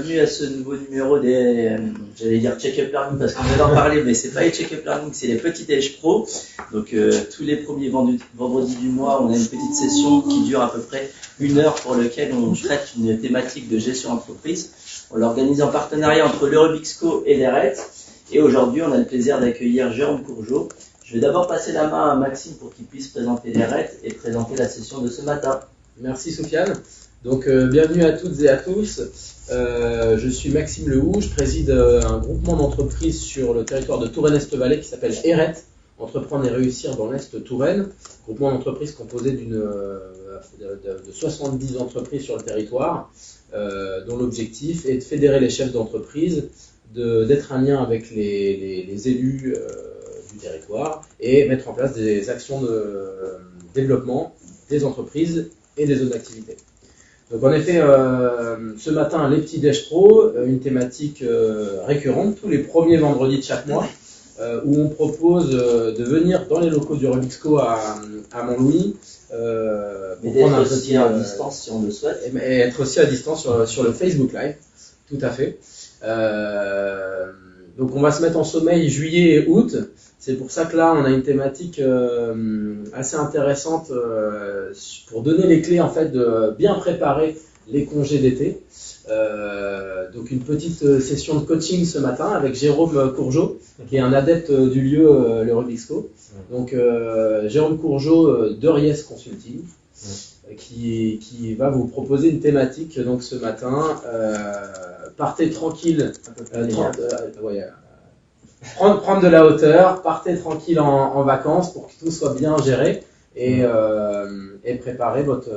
bienvenue à ce nouveau numéro des, j'allais dire Check-up Learning parce qu'on vient d'en parler, mais c'est pas les Check-up Learning, c'est les petits déj pro. Donc tous les premiers vendredis du mois, on a une petite session qui dure à peu près 1 heure pour laquelle on traite une thématique de gestion d'entreprise. On l'organise en partenariat entre l'Eurobixco et l'ERET. Et aujourd'hui, on a le plaisir d'accueillir Jérôme Courgeot. Je vais d'abord passer la main à Maxime pour qu'il puisse présenter l'ERET et présenter la session de ce matin. Merci Sofiane. Donc bienvenue à toutes et à tous. Je suis Maxime Lehoux, je préside un groupement d'entreprises sur le territoire de Touraine-Est-Vallée qui s'appelle ERET, Entreprendre et réussir dans l'Est Touraine. Groupement d'entreprises composé de 70 entreprises sur le territoire, dont l'objectif est de fédérer les chefs d'entreprise, d'être un lien avec les élus du territoire et mettre en place des actions de développement des entreprises et des zones d'activité. Donc en effet, ce matin, les petits déj pro, une thématique récurrente tous les premiers vendredis de chaque mois, où on propose de venir dans les locaux du Rubixco à Montlouis, mais d'être aussi à distance si on le souhaite. Et être aussi à distance sur le Facebook Live, tout à fait. Donc on va se mettre en sommeil juillet et août. C'est pour ça que là, on a une thématique assez intéressante pour donner les clés en fait de bien préparer les congés d'été. Donc une petite session de coaching ce matin avec Jérôme Courgeot, qui est un adepte du lieu, le Rubixco. Donc Jérôme Courgeot de Ries Consulting, qui va vous proposer une thématique donc ce matin. Partez tranquille. Prendre de la hauteur, partez tranquille en vacances pour que tout soit bien géré et préparer votre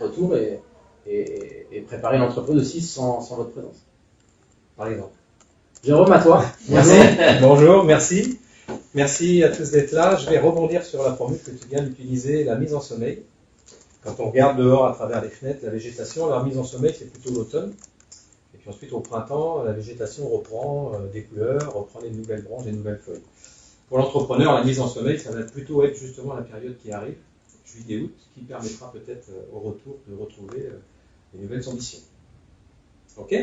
retour et préparer l'entreprise aussi sans votre présence, par exemple. Jérôme, à toi. Merci. Bonjour, merci. Merci à tous d'être là. Je vais rebondir sur la formule que tu viens d'utiliser, la mise en sommeil. Quand on regarde dehors à travers les fenêtres, la végétation, la mise en sommeil, c'est plutôt l'automne. Et puis ensuite, au printemps, la végétation reprend des couleurs, reprend des nouvelles branches, des nouvelles feuilles. Pour l'entrepreneur, la mise en sommeil, ça va plutôt être justement la période qui arrive, juillet-août, qui permettra peut-être au retour de retrouver des nouvelles ambitions. Ok ?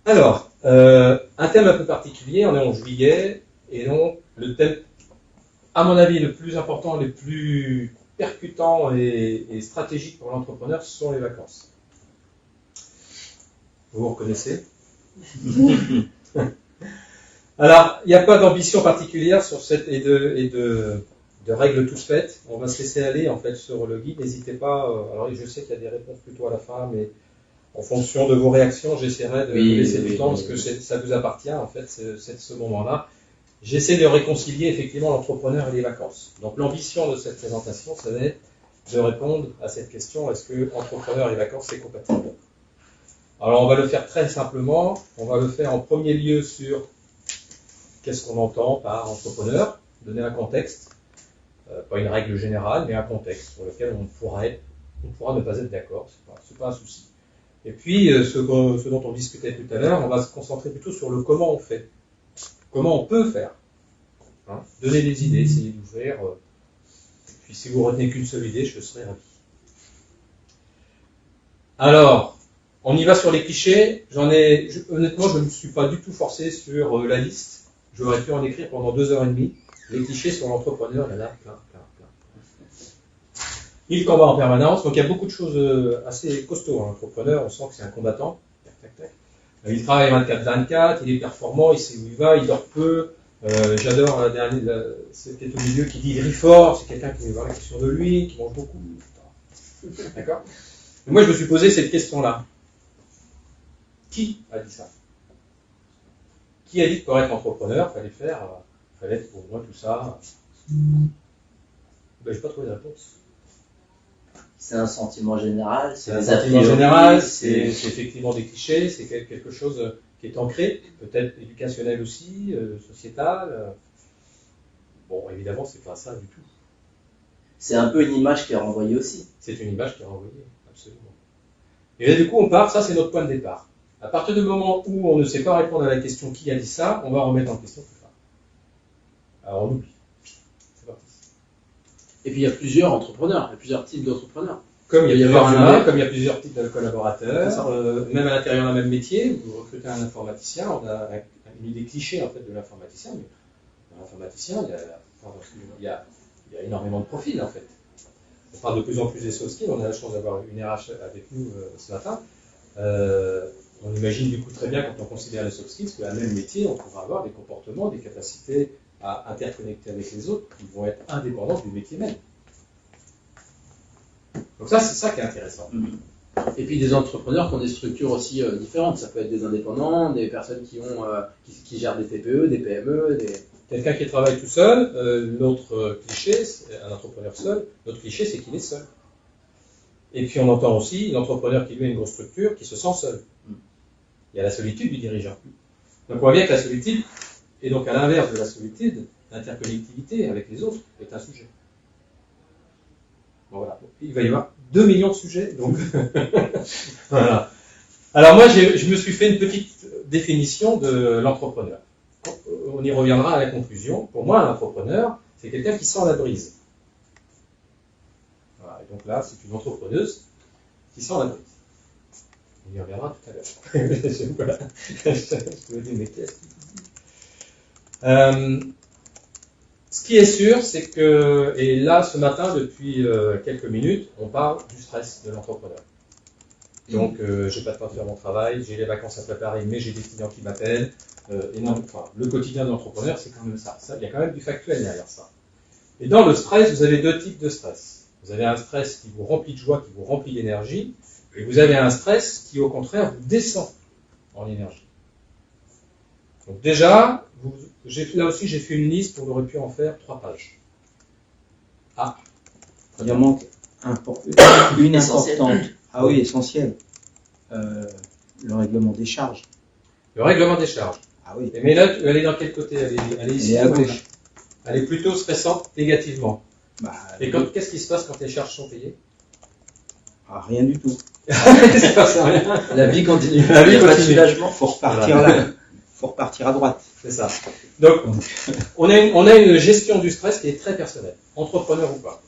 Alors, un thème un peu particulier, on est en juillet, et donc le thème, à mon avis, le plus important, le plus percutant et stratégique pour l'entrepreneur, ce sont les vacances. Vous vous reconnaissez? Alors, il n'y a pas d'ambition particulière sur cette et de règles toutes faites. On va se laisser aller en fait sur le guide. N'hésitez pas. Alors, je sais qu'il y a des réponses plutôt à la fin, mais en fonction de vos réactions, j'essaierai de vous laisser du temps parce que ça vous appartient en fait ce moment-là. J'essaie de réconcilier effectivement l'entrepreneur et les vacances. Donc, l'ambition de cette présentation, ça va être de répondre à cette question: est-ce que entrepreneur et vacances c'est compatible? Alors, on va le faire très simplement. On va le faire en premier lieu sur qu'est-ce qu'on entend par entrepreneur, donner un contexte, pas une règle générale, mais un contexte sur lequel on pourra ne pas être d'accord, c'est pas un souci. Et puis, ce dont on discutait tout à l'heure, on va se concentrer plutôt sur le comment on fait, comment on peut faire. Hein, donner des idées, essayer d'ouvrir. Puis, si vous retenez qu'une seule idée, je serai ravi. Alors, on y va sur les clichés. Honnêtement, je ne me suis pas du tout forcé sur la liste. J'aurais pu en écrire pendant 2h30. Les clichés sur l'entrepreneur, il y en a plein. Il combat en permanence, donc il y a beaucoup de choses assez costauds. L'entrepreneur, on sent que c'est un combattant. Il travaille 24/24, il est performant, il sait où il va, il dort peu. J'adore la dernière, c'est peut-être au milieu qui dit il rit fort, c'est quelqu'un qui veut voir la question de lui, qui mange beaucoup. D'accord ? Et moi, je me suis posé cette question-là. Qui a dit ça? Qui a dit que pour être entrepreneur, il fallait être pour moi tout ça? Je n'ai pas trouvé de réponse. C'est un sentiment général, c'est un sentiment général, c'est effectivement des clichés, c'est quelque chose qui est ancré, peut-être éducationnel aussi, sociétal. Bon, évidemment, c'est pas ça du tout. C'est un peu une image qui est renvoyée aussi. C'est une image qui est renvoyée, absolument. Et là, du coup, on part, ça c'est notre point de départ. À partir du moment où on ne sait pas répondre à la question qui a dit ça, on va remettre en question tout ça. Alors on oublie. C'est parti. Et puis il y a plusieurs entrepreneurs, il y a plusieurs types d'entrepreneurs. comme il y a Il y a plusieurs un humains, lien. comme il y a plusieurs types de C'est collaborateurs, ça. même à l'intérieur d'un même métier, vous recrutez un informaticien, on a une idée cliché en fait de l'informaticien, mais dans l'informaticien, il y a énormément de profils en fait. On parle de plus en plus des soft skills, on a la chance d'avoir une RH avec nous ce matin. On imagine du coup très bien quand on considère les soft skills qu'à même métier, on pourra avoir des comportements, des capacités à interconnecter avec les autres qui vont être indépendantes du métier même. Donc ça, c'est ça qui est intéressant. Et puis des entrepreneurs qui ont des structures aussi différentes. Ça peut être des indépendants, des personnes qui gèrent des TPE, des PME, Quelqu'un qui travaille tout seul, l'autre cliché, un entrepreneur seul, l'autre cliché c'est qu'il est seul. Et puis on entend aussi l'entrepreneur qui lui a une grosse structure, qui se sent seul. Il y a la solitude du dirigeant. Donc on voit bien que la solitude, et donc à l'inverse de la solitude, l'interconnectivité avec les autres est un sujet. Bon, voilà. Il va y avoir 2 millions de sujets, donc voilà. Alors moi je me suis fait une petite définition de l'entrepreneur. On y reviendra à la conclusion. Pour moi, un entrepreneur, c'est quelqu'un qui sent la brise. Voilà. Et donc là, c'est une entrepreneuse qui sent la brise. On y reviendra tout à l'heure. Je me dis, mais qu'est-ce qu'il dit Ce qui est sûr, c'est que, et là, ce matin, depuis quelques minutes, on parle du stress de l'entrepreneur. Donc, j'ai pas de temps de faire mon travail, j'ai les vacances à préparer, mais j'ai des clients qui m'appellent. Le quotidien de l'entrepreneur, c'est quand même ça. Il y a quand même du factuel derrière ça. Et dans le stress, vous avez 2 types de stress. Vous avez un stress qui vous remplit de joie, qui vous remplit d'énergie, et vous avez un stress qui, au contraire, vous descend en énergie. Donc déjà, là aussi, j'ai fait une liste, on aurait pu en faire 3 pages. Ah. Il en manque une importante. Ah oui, essentielle. Le règlement des charges. Le règlement des charges. Ah oui. Mais là, elle est dans quel côté? Elle est ici. Elle est à gauche. Elle est plutôt stressante négativement. Bah, Et qu'est-ce qui se passe quand les charges sont payées? rien du tout. Il se passe rien. La vie continue. La vie Il y a pas de continue. soulagement. Faut repartir là. Faut repartir à droite. C'est ça. Donc, on a une gestion du stress qui est très personnelle, entrepreneur ou pas.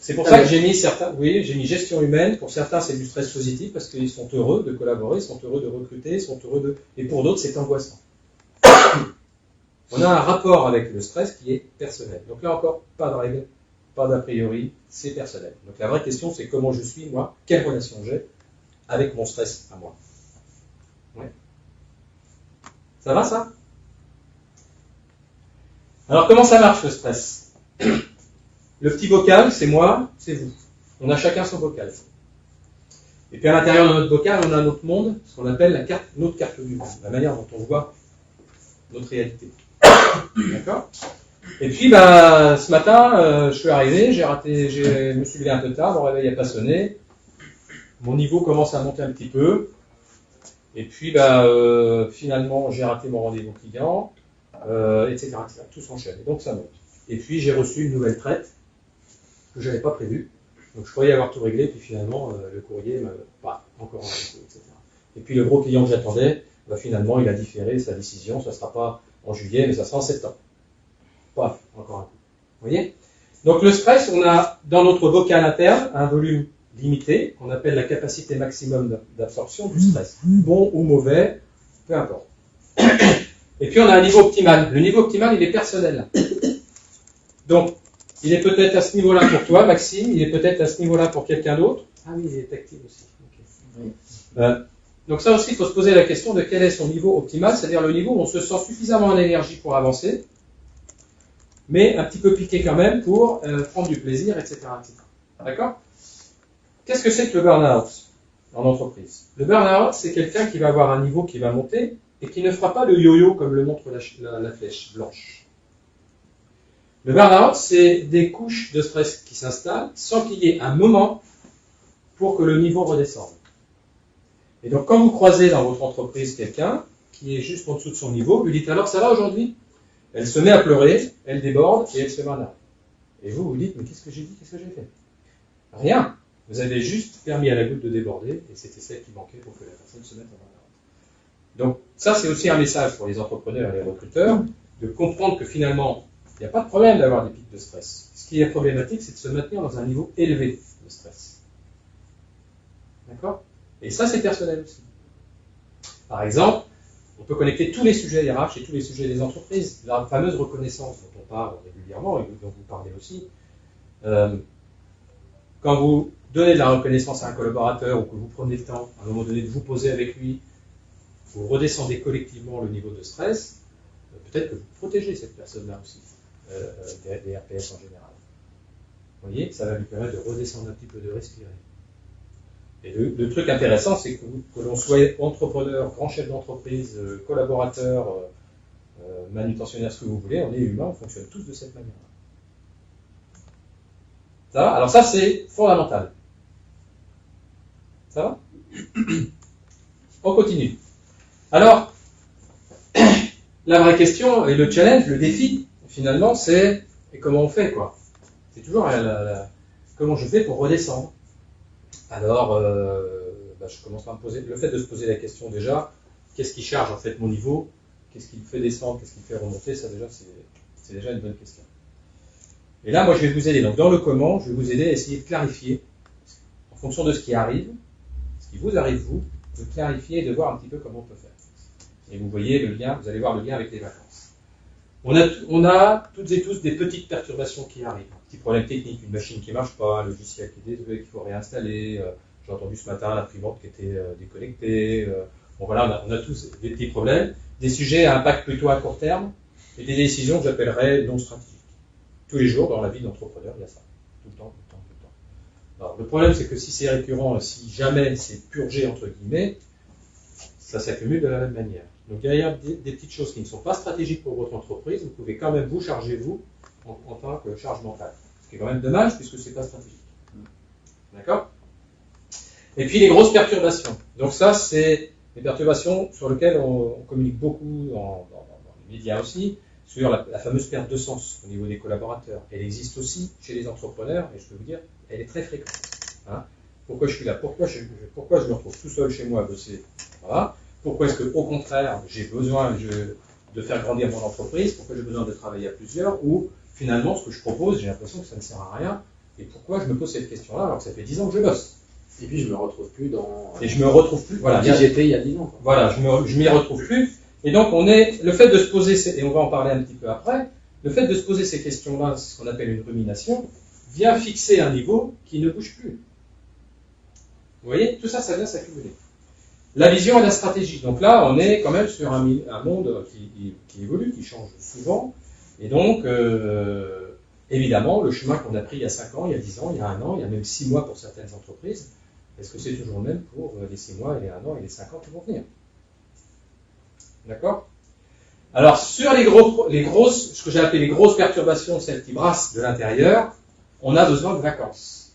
C'est pour ça que j'ai mis j'ai mis gestion humaine. Pour certains, c'est du stress positif parce qu'ils sont heureux de collaborer, ils sont heureux de recruter, ils sont heureux et pour d'autres, c'est angoissant. On a un rapport avec le stress qui est personnel. Donc là encore, pas de règle, pas d'a priori, c'est personnel. Donc la vraie question, c'est comment je suis, moi, quelle relation j'ai avec mon stress à moi. Ouais. Ça va, ça? Alors, comment ça marche, le stress? Le petit bocal, c'est moi, c'est vous. On a chacun son bocal. Et puis à l'intérieur de notre bocal, on a notre monde, ce qu'on appelle notre carte du monde, la manière dont on voit notre réalité. D'accord? Et puis, ce matin, je suis arrivé, je me suis levé un peu tard, mon réveil n'a pas sonné, mon niveau commence à monter un petit peu, et puis, finalement, j'ai raté mon rendez-vous client, etc., etc. Tout s'enchaîne, et donc ça monte. Et puis, j'ai reçu une nouvelle traite que je n'avais pas prévue. Donc, je croyais avoir tout réglé, puis finalement, le courrier m'a pas encore envoyé, etc. Et puis, le gros client que j'attendais, finalement, il a différé sa décision. Ça ne sera pas en juillet, mais ça sera en septembre. Paf, encore un coup. Vous voyez? Donc, le stress, on a dans notre bocal interne un volume limité, qu'on appelle la capacité maximum d'absorption du stress. Bon ou mauvais, peu importe. Et puis, on a un niveau optimal. Le niveau optimal, il est personnel. Donc, il est peut-être à ce niveau-là pour toi, Maxime, il est peut-être à ce niveau-là pour quelqu'un d'autre. Ah oui, il est actif aussi. Okay. Oui. Donc ça aussi, il faut se poser la question de quel est son niveau optimal, c'est-à-dire le niveau où on se sent suffisamment en énergie pour avancer, mais un petit peu piqué quand même pour prendre du plaisir, etc. etc. D'accord? Qu'est-ce que c'est que le burn-out en entreprise? Le burn-out, c'est quelqu'un qui va avoir un niveau qui va monter et qui ne fera pas le yo-yo comme le montre la flèche blanche. Le burn-out, c'est des couches de stress qui s'installent sans qu'il y ait un moment pour que le niveau redescende. Et donc, quand vous croisez dans votre entreprise quelqu'un qui est juste en dessous de son niveau, vous lui dites alors, ça va aujourd'hui? Elle se met à pleurer, elle déborde et elle se met en arrêt. Et vous dites, mais qu'est-ce que j'ai dit? Qu'est-ce que j'ai fait? Rien. Vous avez juste permis à la goutte de déborder et c'était celle qui manquait pour que la personne se mette en arrêt. Donc, ça, c'est aussi un message pour les entrepreneurs et les recruteurs de comprendre que finalement, il n'y a pas de problème d'avoir des pics de stress. Ce qui est problématique, c'est de se maintenir dans un niveau élevé de stress. D'accord? Et ça, c'est personnel aussi. Par exemple, on peut connecter tous les sujets hiérarches et tous les sujets des entreprises. La fameuse reconnaissance dont on parle régulièrement et dont vous parlez aussi. Quand vous donnez de la reconnaissance à un collaborateur ou que vous prenez le temps, à un moment donné, de vous poser avec lui, vous redescendez collectivement le niveau de stress, peut-être que vous protégez cette personne-là aussi, des RPS en général. Vous voyez, ça va lui permettre de redescendre un petit peu, de respirer. Et le truc intéressant, c'est que l'on soit entrepreneur, grand chef d'entreprise, collaborateur, manutentionnaire, ce que vous voulez, on est humain, on fonctionne tous de cette manière-là. Ça va? Alors ça, c'est fondamental. Ça va? On continue. Alors, la vraie question et le challenge, le défi, finalement, c'est et comment on fait, quoi? C'est toujours comment je fais pour redescendre. Alors, je commence par me poser le fait de se poser la question déjà, qu'est-ce qui charge en fait mon niveau? Qu'est-ce qui me fait descendre? Qu'est-ce qui me fait remonter? Ça déjà, c'est déjà une bonne question. Et là, moi, je vais vous aider. Donc, dans le comment, je vais vous aider à essayer de clarifier, en fonction de ce qui arrive, ce qui vous arrive, vous, de clarifier et de voir un petit peu comment on peut faire. Et vous voyez le lien, vous allez voir le lien avec les vacances. On a toutes et tous des petites perturbations qui arrivent. Un petit problème technique, une machine qui ne marche pas, un logiciel qui est désolé, qu'il faut réinstaller. J'ai entendu ce matin l'imprimante qui était déconnectée. Bon voilà, on a tous des petits problèmes, des sujets à impact plutôt à court terme et des décisions que j'appellerais non stratégiques. Tous les jours dans la vie d'entrepreneur, il y a ça. Tout le temps. Alors, le problème, c'est que si c'est récurrent, si jamais c'est purgé, entre guillemets, ça s'accumule de la même manière. Donc, il y a des petites choses qui ne sont pas stratégiques pour votre entreprise. Vous pouvez quand même vous charger, vous, en tant que charge mentale. Ce qui est quand même dommage, puisque ce n'est pas stratégique. D'accord? Et puis, les grosses perturbations. Donc, ça, c'est les perturbations sur lesquelles on communique beaucoup dans les médias aussi, sur la fameuse perte de sens au niveau des collaborateurs. Elle existe aussi chez les entrepreneurs, et je peux vous dire, elle est très fréquente. Hein? Pourquoi je suis là? Pourquoi je me retrouve tout seul chez moi à bosser? Voilà. Pourquoi est-ce qu'au contraire, j'ai besoin de faire grandir mon entreprise? Pourquoi j'ai besoin de travailler à plusieurs? Ou finalement, ce que je propose, j'ai l'impression que ça ne sert à rien. Et pourquoi je me pose cette question-là alors que ça fait 10 ans que je bosse? Et puis je me retrouve plus dans. Et je me retrouve plus. Voilà. Qui j'étais il y a 10 ans. Quoi. Voilà, je m'y retrouve plus. Et donc, le fait de se poser, et on va en parler un petit peu après, le fait de se poser ces questions-là, c'est ce qu'on appelle une rumination, vient fixer un niveau qui ne bouge plus. Vous voyez, tout ça, ça vient s'accumuler. La vision et la stratégie. Donc là, on est quand même sur un monde qui évolue, qui change souvent. Et donc, évidemment, le chemin qu'on a pris il y a 5 ans, il y a 10 ans, il y a 1 an, il y a même 6 mois pour certaines entreprises, est-ce que c'est toujours le même pour les 6 mois et les 1 an et les 5 ans qui vont venir? D'accord? Alors, sur les grosses, ce que j'ai appelé les grosses perturbations, celles qui brassent de l'intérieur, on a besoin de vacances.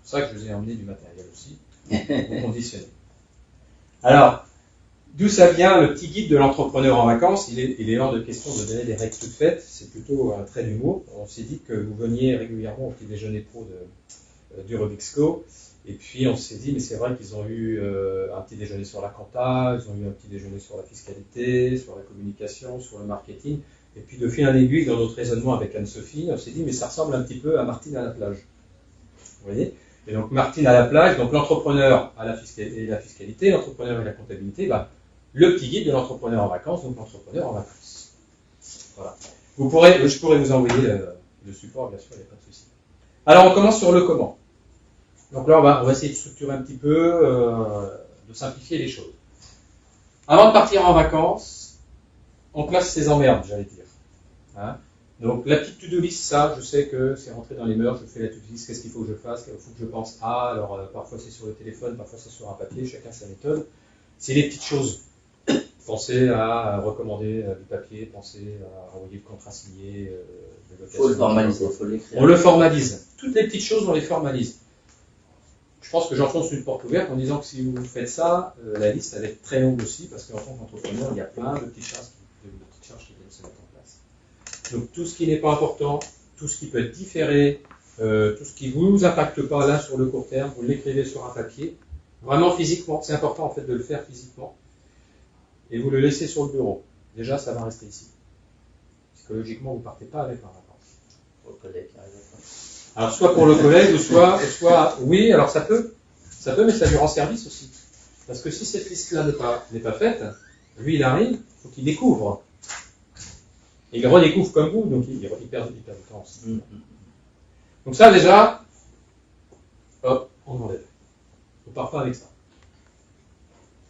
C'est pour ça que je vous ai emmené du matériel aussi, pour conditionner. Alors, d'où ça vient le petit guide de l'entrepreneur en vacances? Il est hors de question de donner des règles toutes faites, c'est plutôt un trait d'humour. On s'est dit que vous veniez régulièrement au petit déjeuner pro du Rubik's Co. Et puis on s'est dit, mais c'est vrai qu'ils ont eu un petit déjeuner sur la compta, ils ont eu un petit déjeuner sur la fiscalité, sur la communication, sur le marketing. Et puis de fil en aiguille, dans notre raisonnement avec Anne-Sophie, on s'est dit, mais ça ressemble un petit peu à Martine à la plage. Vous voyez? Et donc Martine à la plage, donc l'entrepreneur à la fiscalité, l'entrepreneur et la comptabilité, le petit guide de l'entrepreneur en vacances, donc l'entrepreneur en vacances. Voilà. Je pourrais vous envoyer le support, bien sûr, il n'y a pas de souci. Alors on commence sur le comment. Donc là, on va essayer de structurer un petit peu, de simplifier les choses. Avant de partir en vacances, on classe ses emmerdes, j'allais dire. Hein? Donc la petite to-do list, ça, je sais que c'est rentré dans les mœurs, je fais la to-do list, qu'est-ce qu'il faut que je fasse, il faut que je pense à, alors parfois c'est sur le téléphone, parfois c'est sur un papier, chacun sa méthode. C'est les petites choses. Pensez à recommander du papier, pensez à envoyer le contrat signé. Il faut le formaliser, il faut l'écrire. On le formalise. Toutes les petites choses, on les formalise. Je pense que j'enfonce une porte ouverte en disant que si vous faites ça, la liste va être très longue aussi, parce qu'en tant qu'entrepreneur, il y a plein de petites charges qui viennent se mettre en place. Donc tout ce qui n'est pas important, tout ce qui peut être différé, tout ce qui ne vous impacte pas là sur le court terme, vous l'écrivez sur un papier, vraiment physiquement, c'est important en fait de le faire physiquement, et vous le laissez sur le bureau. Déjà, ça va rester ici. Psychologiquement, vous ne partez pas avec en vacances. Pour le collègue qui arrive à Alors, soit pour le collègue, ou soit, oui, alors ça peut. Ça peut, mais ça lui rend service aussi. Parce que si cette liste-là n'est pas faite, lui, il arrive, il faut qu'il découvre. Et il redécouvre comme vous, donc il perd du temps aussi. Donc ça, déjà, hop, on enlève. On ne part pas avec ça.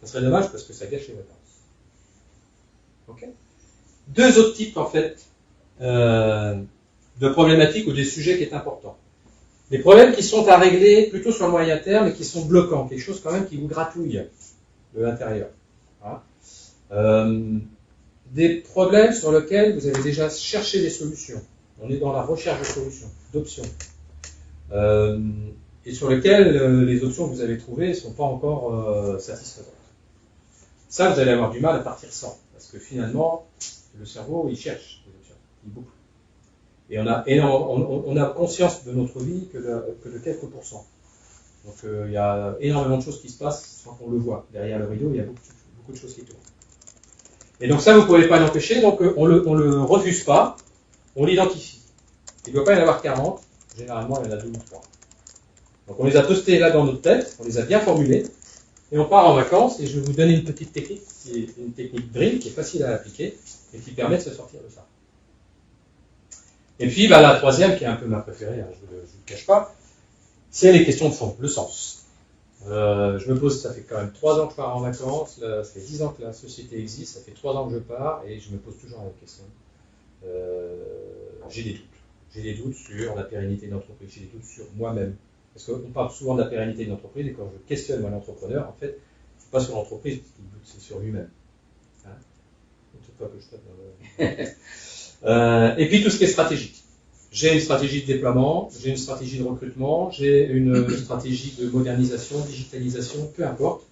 Ça serait dommage parce que ça gâche les vacances. Ok ? Deux autres types, en fait, de problématiques ou des sujets qui est important. Les problèmes qui sont à régler plutôt sur le moyen terme et qui sont bloquants, quelque chose quand même qui vous gratouille de l'intérieur. Voilà. Des problèmes sur lesquels vous avez déjà cherché des solutions. On est dans la recherche de solutions, d'options. Et sur lesquelles les options que vous avez trouvées ne sont pas encore satisfaisantes. Ça, vous allez avoir du mal à partir sans. Parce que finalement, le cerveau, il cherche des options. Il boucle. Et on a conscience de notre vie que de quelques pourcents. Donc il y a énormément de choses qui se passent sans qu'on le voit. Derrière le rideau, il y a beaucoup de choses qui tournent. Et donc ça, vous ne pouvez pas l'empêcher, donc on le refuse pas, on l'identifie. Il ne doit pas y en avoir 40, généralement il y en a 2 ou 3. Donc on les a postés là dans notre tête, on les a bien formulés, et on part en vacances, et je vais vous donner une petite technique, qui est une technique DREAM, qui est facile à appliquer, et qui permet de se sortir de ça. Et puis la troisième, qui est un peu ma préférée, je ne vous le cache pas, c'est les questions de fond, le sens. Je me pose, ça fait quand même 3 ans que je pars en vacances, là, ça fait 10 ans que la société existe, ça fait 3 ans que je pars, et je me pose toujours la question. J'ai des doutes. J'ai des doutes sur la pérennité de l'entreprise, j'ai des doutes sur moi-même. Parce qu'on parle souvent de la pérennité de l'entreprise, et quand je questionne moi l'entrepreneur, en fait, c'est pas sur l'entreprise qu'il doute, c'est sur lui-même. Hein, pas que je tape et puis tout ce qui est stratégique. J'ai une stratégie de déploiement, j'ai une stratégie de recrutement, j'ai une stratégie de modernisation, digitalisation, peu importe.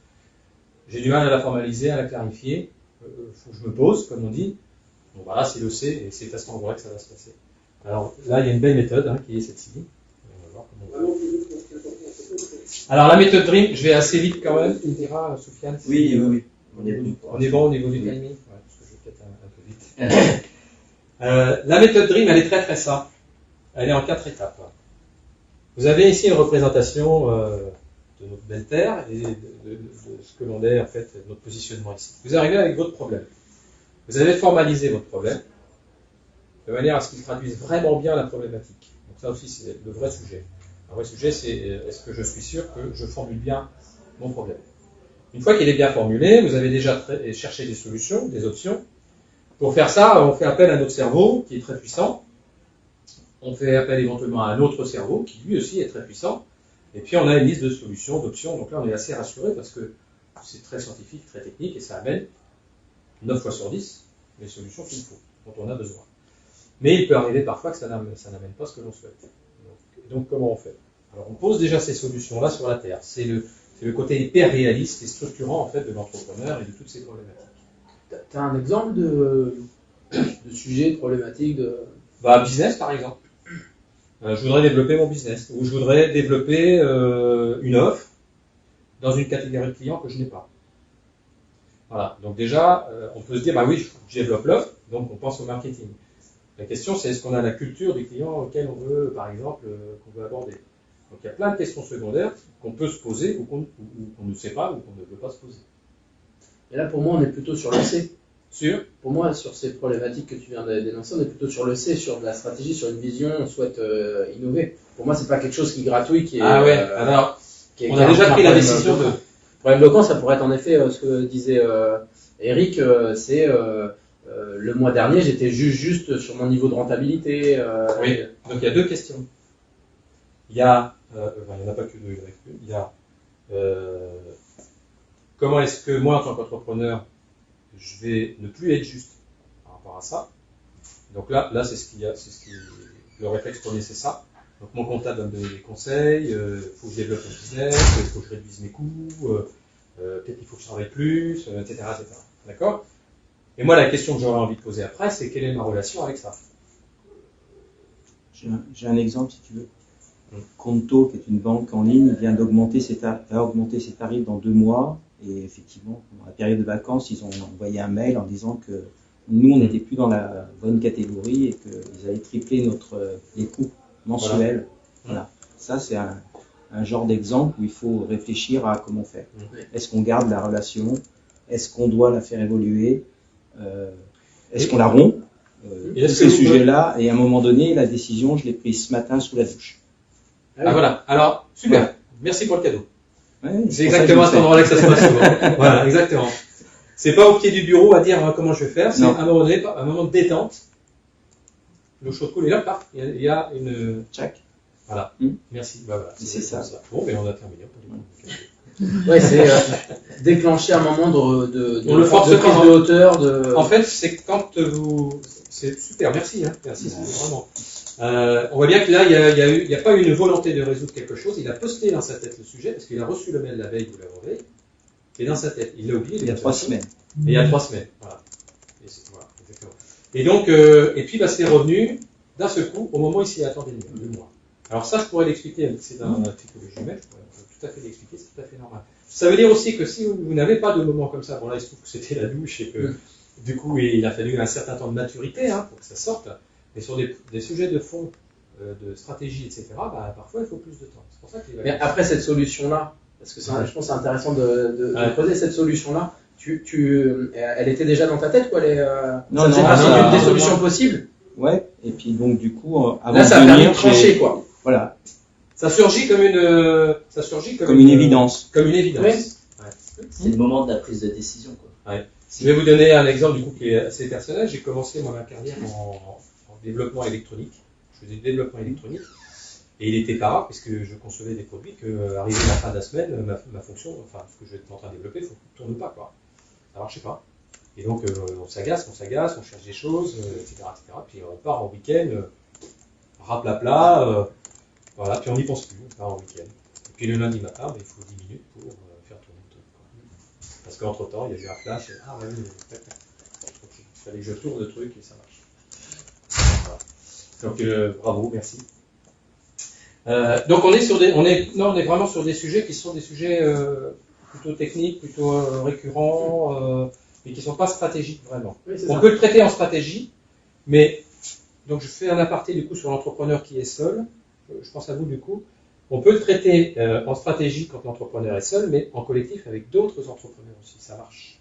J'ai du mal à la formaliser, à la clarifier. Faut que je me pose, comme on dit. Bon, voilà, c'est le C, et c'est à cet endroit que ça va se passer. Alors là, il y a une belle méthode, qui est celle-ci. On va voir comment on fait. Alors la méthode DREAM, je vais assez vite quand même, tu me diras, Soufiane. Oui. On est bon au niveau du timing. Ouais, parce que je vais peut-être un peu vite. La méthode DREAM, elle est très très simple. Elle est en 4 étapes. Vous avez ici une représentation de notre belle Terre et de ce que l'on est, en fait, de notre positionnement ici. Vous arrivez avec votre problème. Vous avez formalisé votre problème de manière à ce qu'il traduise vraiment bien la problématique. Donc ça aussi, c'est le vrai sujet. Le vrai sujet, c'est est-ce que je suis sûr que je formule bien mon problème. Une fois qu'il est bien formulé, vous avez déjà cherché des solutions, des options. Pour faire ça, on fait appel à notre cerveau, qui est très puissant. On fait appel éventuellement à un autre cerveau, qui lui aussi est très puissant. Et puis on a une liste de solutions, d'options. Donc là, on est assez rassuré parce que c'est très scientifique, très technique, et ça amène 9 fois sur 10 les solutions qu'il faut, dont on a besoin. Mais il peut arriver parfois que ça n'amène pas ce que l'on souhaite. Donc comment on fait? Alors on pose déjà ces solutions-là sur la Terre. C'est le côté hyper réaliste et structurant en fait de l'entrepreneur et de toutes ces problématiques. Tu as un exemple de sujet, de problématique Business par exemple. Je voudrais développer mon business, ou je voudrais développer une offre dans une catégorie de clients que je n'ai pas. Voilà, donc déjà, on peut se dire, oui, je développe l'offre, donc on pense au marketing. La question, c'est est-ce qu'on a la culture des clients auxquels on veut, par exemple, qu'on veut aborder. Donc il y a plein de questions secondaires qu'on peut se poser, ou qu'on ne sait pas, ou qu'on ne veut pas se poser. Et là, pour moi, on est plutôt sur le C. Pour moi, sur ces problématiques que tu viens d'énoncer, on est plutôt sur le C, sur de la stratégie, sur une vision, on souhaite innover. Pour moi, c'est pas quelque chose qui gratouille, qui est... alors, on a déjà pris la décision de... Problème bloquant, ça pourrait être en effet ce que disait Eric, c'est le mois dernier, j'étais juste sur mon niveau de rentabilité. Oui, donc il y a 2 questions. Il y a, il n'y en a pas que 2, il y a comment est-ce que moi, en tant qu'entrepreneur, je vais ne plus être juste par rapport à ça. Donc là c'est le réflexe premier, c'est ça. Donc mon comptable va me donner des conseils, il faut que je développe mon business, il faut que je réduise mes coûts, peut-être qu'il faut que je travaille plus, etc. D'accord? Et moi, la question que j'aurais envie de poser après, c'est quelle est ma relation avec ça? J'ai un exemple, si tu veux. Conto, qui est une banque en ligne, vient d'augmenter va augmenter ses tarifs dans 2 mois. Et effectivement, dans la période de vacances, ils ont envoyé un mail en disant que nous, on n'était plus dans la bonne catégorie et qu'ils allaient tripler les coûts mensuels. Voilà. Ça, c'est un genre d'exemple où il faut réfléchir à comment faire. Oui. Est-ce qu'on garde la relation? Est-ce qu'on doit la faire évoluer? Est-ce qu'on la rompt? Et Tous est-ce ces que vous sujets-là, et à un moment donné, la décision, je l'ai prise ce matin sous la douche. Ah voilà, alors, super, merci pour le cadeau. Ouais, C'est pour ça que exactement à je cet le fais. endroit-là que ça se passe souvent. Voilà, exactement. C'est pas au pied du bureau à dire comment je vais faire, c'est Non. à un moment donné, un moment de détente. L'eau chaude coule et là, paf, il y a une... Tchac. Voilà, Hmm. merci. Bah, voilà, C'est ça. Bon, mais on a terminé. Ouais, c'est déclencher un moment On le force de pas, prise hein. de hauteur. De... En fait, c'est quand vous... C'est super, merci. Hein. Merci, c'est vraiment... on voit bien que là, il n'y a pas eu une volonté de résoudre quelque chose. Il a posté dans sa tête le sujet, parce qu'il a reçu le mail la veille ou l'avant-veille, et dans sa tête. Il l'a oublié. Il y a 3 semaines. Et il y a 3 semaines. Voilà. Voilà, exactement. Et donc, et puis, bah, c'est revenu d'un seul coup au moment où il s'y attendait le mois. Alors ça, je pourrais l'expliquer, c'est dans la psychologie humaine, je pourrais tout à fait l'expliquer, c'est tout à fait normal. Ça veut dire aussi que si vous n'avez pas de moment comme ça, bon là, il se trouve que c'était la douche et que du coup, il a fallu un certain temps de maturité pour que ça sorte, mais sur des sujets de fond, de stratégie, etc., bah, parfois, il faut plus de temps. C'est pour ça qu'il va... Mais après cette solution-là, parce que je pense que c'est intéressant de creuser cette solution-là, elle était déjà dans ta tête ou elle est Non, ça faisait non, partie ça- des solutions possibles? Ouais, et puis donc du coup, avant Là, ça a de permis venir, de trancher, quoi. voilà, Ça surgit comme une... comme une évidence. Comme une évidence. Oui. Ouais. C'est le moment de la prise de décision, quoi. Je vais vous donner un exemple du coup qui est assez personnel. J'ai commencé moi, ma carrière en développement électronique. Je faisais du développement électronique. Et il était pas rare, puisque je concevais des produits, qu'arrivé à la fin de la semaine, ma fonction, enfin ce que je vais être en train de développer, il faut que tourne pas, quoi. Ça marchait pas. Et donc on s'agace, on cherche des choses, etc., etc. Puis on part en week-end, raplapla, voilà, puis on n'y pense plus, on part en week-end. Et puis le lundi matin, il faut 10 minutes pour faire tourner le truc, quoi. Parce qu'entre-temps, il y a eu un flash, et, ah ouais, tac, tac. Il fallait que je tourne le truc et ça marche. Voilà. Donc bravo, merci. Donc on est vraiment sur des sujets qui sont des sujets plutôt techniques, plutôt récurrents, mais qui ne sont pas stratégiques vraiment. Oui, c'est On ça. peut le traiter en stratégie, mais donc je fais un aparté du coup sur l'entrepreneur qui est seul. Je pense à vous du coup. On peut le traiter en stratégie quand l'entrepreneur est seul, mais en collectif avec d'autres entrepreneurs aussi, ça marche.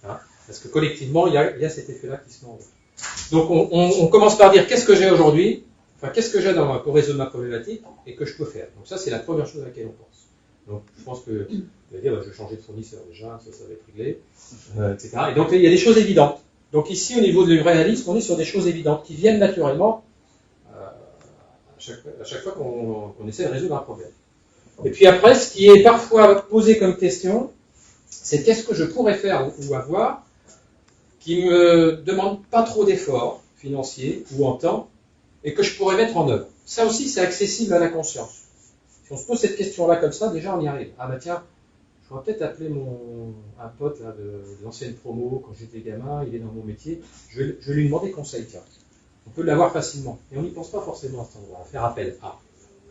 Hein? Parce que collectivement, il y a cet effet-là qui se met en route. Donc on commence par dire qu'est-ce que j'ai aujourd'hui, enfin qu'est-ce que j'ai pour résoudre ma problématique et que je peux faire. Donc ça c'est la première chose à laquelle on pense. Donc je pense que vous allez dire bah, je vais changer de fournisseur déjà, ça va être réglé, etc. Et donc il y a des choses évidentes. Donc ici au niveau du réalisme, on est sur des choses évidentes qui viennent naturellement à chaque fois qu'on essaie de résoudre un problème. Et puis après, ce qui est parfois posé comme question, c'est qu'est-ce que je pourrais faire ou avoir qui me demande pas trop d'efforts financiers ou en temps et que je pourrais mettre en œuvre. Ça aussi, c'est accessible à la conscience. Si on se pose cette question-là comme ça, déjà on y arrive. Ah bah tiens, je pourrais peut-être appeler un pote là, de l'ancienne promo quand j'étais gamin, il est dans mon métier, je vais lui demander conseil, tiens. On peut l'avoir facilement. Et on n'y pense pas forcément à cet endroit, à faire appel à.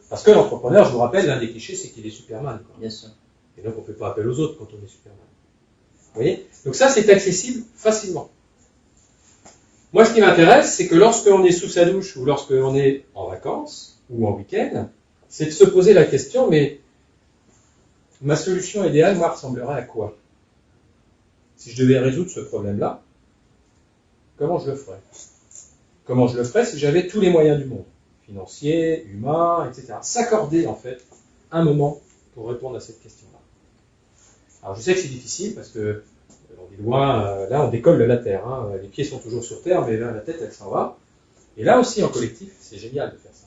Parce que l'entrepreneur, je vous rappelle, l'un des clichés, c'est qu'il est Superman, quoi. Bien sûr. Et donc on ne fait pas appel aux autres quand on est Superman. Vous voyez? Donc ça, c'est accessible facilement. Moi, ce qui m'intéresse, c'est que lorsqu'on est sous sa douche ou lorsqu'on est en vacances ou en week-end, c'est de se poser la question, mais ma solution idéale, moi, ressemblerait à quoi? Si je devais résoudre ce problème-là, comment je le ferais? Comment je le ferais si j'avais tous les moyens du monde? Financiers, humains, etc. S'accorder, en fait, un moment pour répondre à cette question-là. Alors, je sais que c'est difficile parce que on est loin, là, on décolle de la Terre. Hein. Les pieds sont toujours sur Terre, mais là, la tête, elle s'en va. Et là aussi, en collectif, c'est génial de faire ça.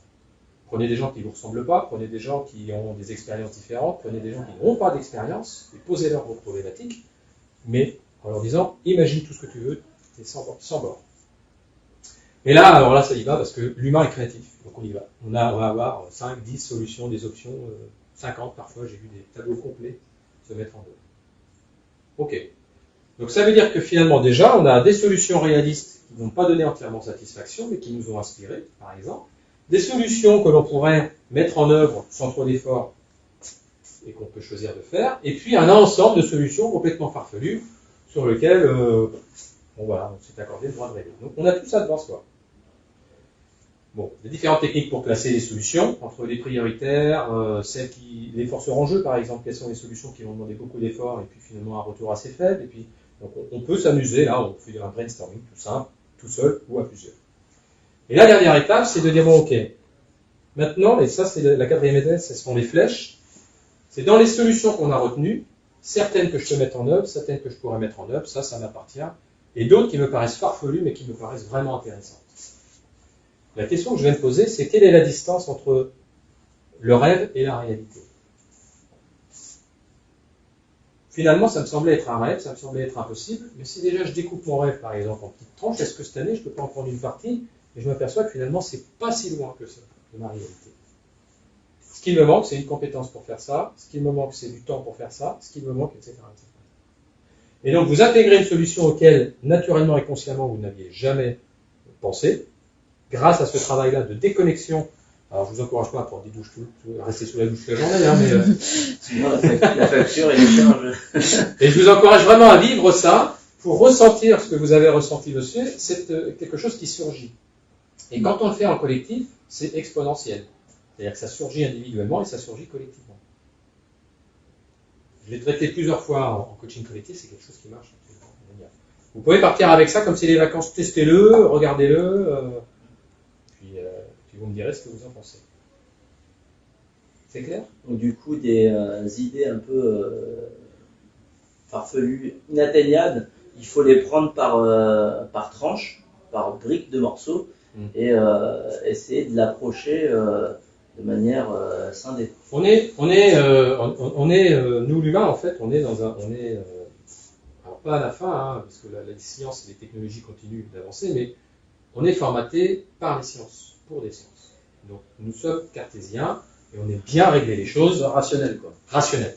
Prenez des gens qui ne vous ressemblent pas, prenez des gens qui ont des expériences différentes, prenez des gens qui n'ont pas d'expérience, et posez-leur vos problématiques, mais en leur disant, imagine tout ce que tu veux, et sans bord. Et là, alors là, ça y va, parce que l'humain est créatif, donc on y va. On va avoir 5, 10 solutions, des options, 50 parfois, j'ai vu des tableaux complets se mettre en œuvre. Ok. Donc ça veut dire que finalement, déjà, on a des solutions réalistes qui n'ont pas donné entièrement satisfaction, mais qui nous ont inspirés, par exemple. Des solutions que l'on pourrait mettre en œuvre sans trop d'efforts et qu'on peut choisir de faire. Et puis un ensemble de solutions complètement farfelues sur lesquelles on s'est accordé le droit de rêver. Donc on a tout ça devant soi. Bon, il y a différentes techniques pour classer les solutions, entre les prioritaires, celles qui les forces en jeu par exemple, quelles sont les solutions qui vont demander beaucoup d'efforts et puis finalement un retour assez faible, et puis donc on peut s'amuser, là on fait un brainstorming tout simple, tout seul ou à plusieurs. Et la dernière étape, c'est de dire bon ok, maintenant, et ça c'est la quatrième étape, ce sont les flèches, c'est dans les solutions qu'on a retenues, certaines que je peux mettre en œuvre, certaines que je pourrais mettre en œuvre, ça m'appartient, et d'autres qui me paraissent farfelues mais qui me paraissent vraiment intéressantes. La question que je vais me poser, c'est quelle est la distance entre le rêve et la réalité? Finalement, ça me semblait être un rêve, ça me semblait être impossible, mais si déjà je découpe mon rêve, par exemple, en petites tranches, est-ce que cette année, je ne peux pas en prendre une partie, et je m'aperçois que finalement, c'est pas si loin que ça de ma réalité. Ce qui me manque, c'est une compétence pour faire ça, ce qui me manque, c'est du temps pour faire ça, ce qui me manque, etc., etc. Et donc, vous intégrez une solution auquel, naturellement et consciemment, vous n'aviez jamais pensé, grâce à ce travail-là de déconnexion. Alors, je vous encourage pas à prendre des douches, rester sous la douche toute la journée, hein, mais Sinon, la facture et les charges. et je vous encourage vraiment à vivre ça pour ressentir ce que vous avez ressenti dessus. C'est quelque chose qui surgit. Et quand on le fait en collectif, c'est exponentiel. C'est-à-dire que ça surgit individuellement et ça surgit collectivement. Je l'ai traité plusieurs fois en coaching collectif, c'est quelque chose qui marche absolument génial. Vous pouvez partir avec ça comme c'est les vacances, testez-le, regardez-le. Puis vous me direz ce que vous en pensez. C'est clair? Donc du coup, des idées un peu farfelues, inatteignables, il faut les prendre par tranche, par briques de morceaux, et essayer de l'approcher de manière scindée. On est nous l'humain en fait, on est alors pas à la fin, hein, parce que la science et les technologies continuent d'avancer, mais on est formaté par les sciences, pour des sciences. Donc nous sommes cartésiens et on aime bien régler les choses Rationnel, quoi. rationnelles.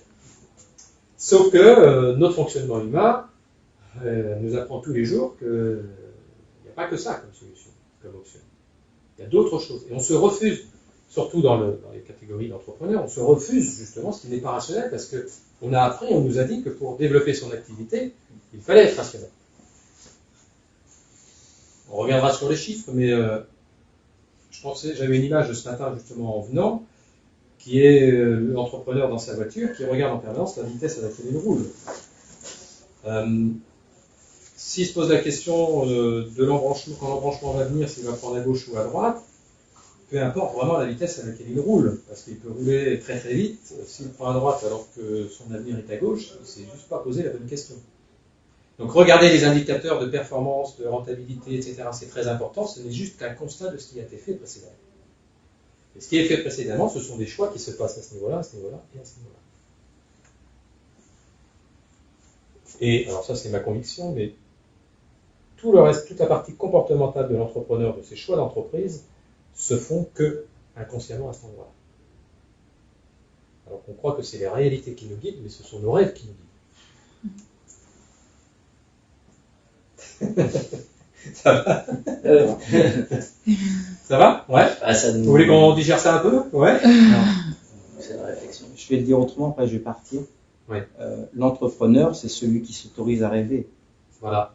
Sauf que notre fonctionnement humain nous apprend tous les jours qu'il n'y a pas que ça comme solution, comme option. Il y a d'autres choses. Et on se refuse, surtout dans les catégories d'entrepreneurs, on se refuse justement ce qui n'est pas rationnel parce qu'on a appris, on nous a dit que pour développer son activité, il fallait être rationnel. On reviendra sur les chiffres, mais j'avais une image ce matin justement en venant, qui est l'entrepreneur dans sa voiture qui regarde en permanence la vitesse à laquelle il roule. S'il se pose la question de l'embranchement, quand l'embranchement va venir, s'il va prendre à gauche ou à droite, peu importe vraiment la vitesse à laquelle il roule, parce qu'il peut rouler très très vite. S'il prend à droite alors que son avenir est à gauche, il ne s'est juste pas posé la bonne question. Donc regardez les indicateurs de performance, de rentabilité, etc. C'est très important, ce n'est juste qu'un constat de ce qui a été fait précédemment. Et ce qui est fait précédemment, ce sont des choix qui se passent à ce niveau-là, à ce niveau-là et à ce niveau-là. Et alors ça c'est ma conviction, mais tout le reste, toute la partie comportementale de l'entrepreneur, de ses choix d'entreprise, se font que inconsciemment à cet endroit-là. Alors qu'on croit que c'est les réalités qui nous guident, mais ce sont nos rêves qui nous guident. Ça va? Ça va? Ouais. Vous voulez qu'on digère ça un peu? Ouais. C'est la réflexion. Je vais le dire autrement, après je vais partir. Ouais. L'entrepreneur, c'est celui qui s'autorise à rêver. Voilà.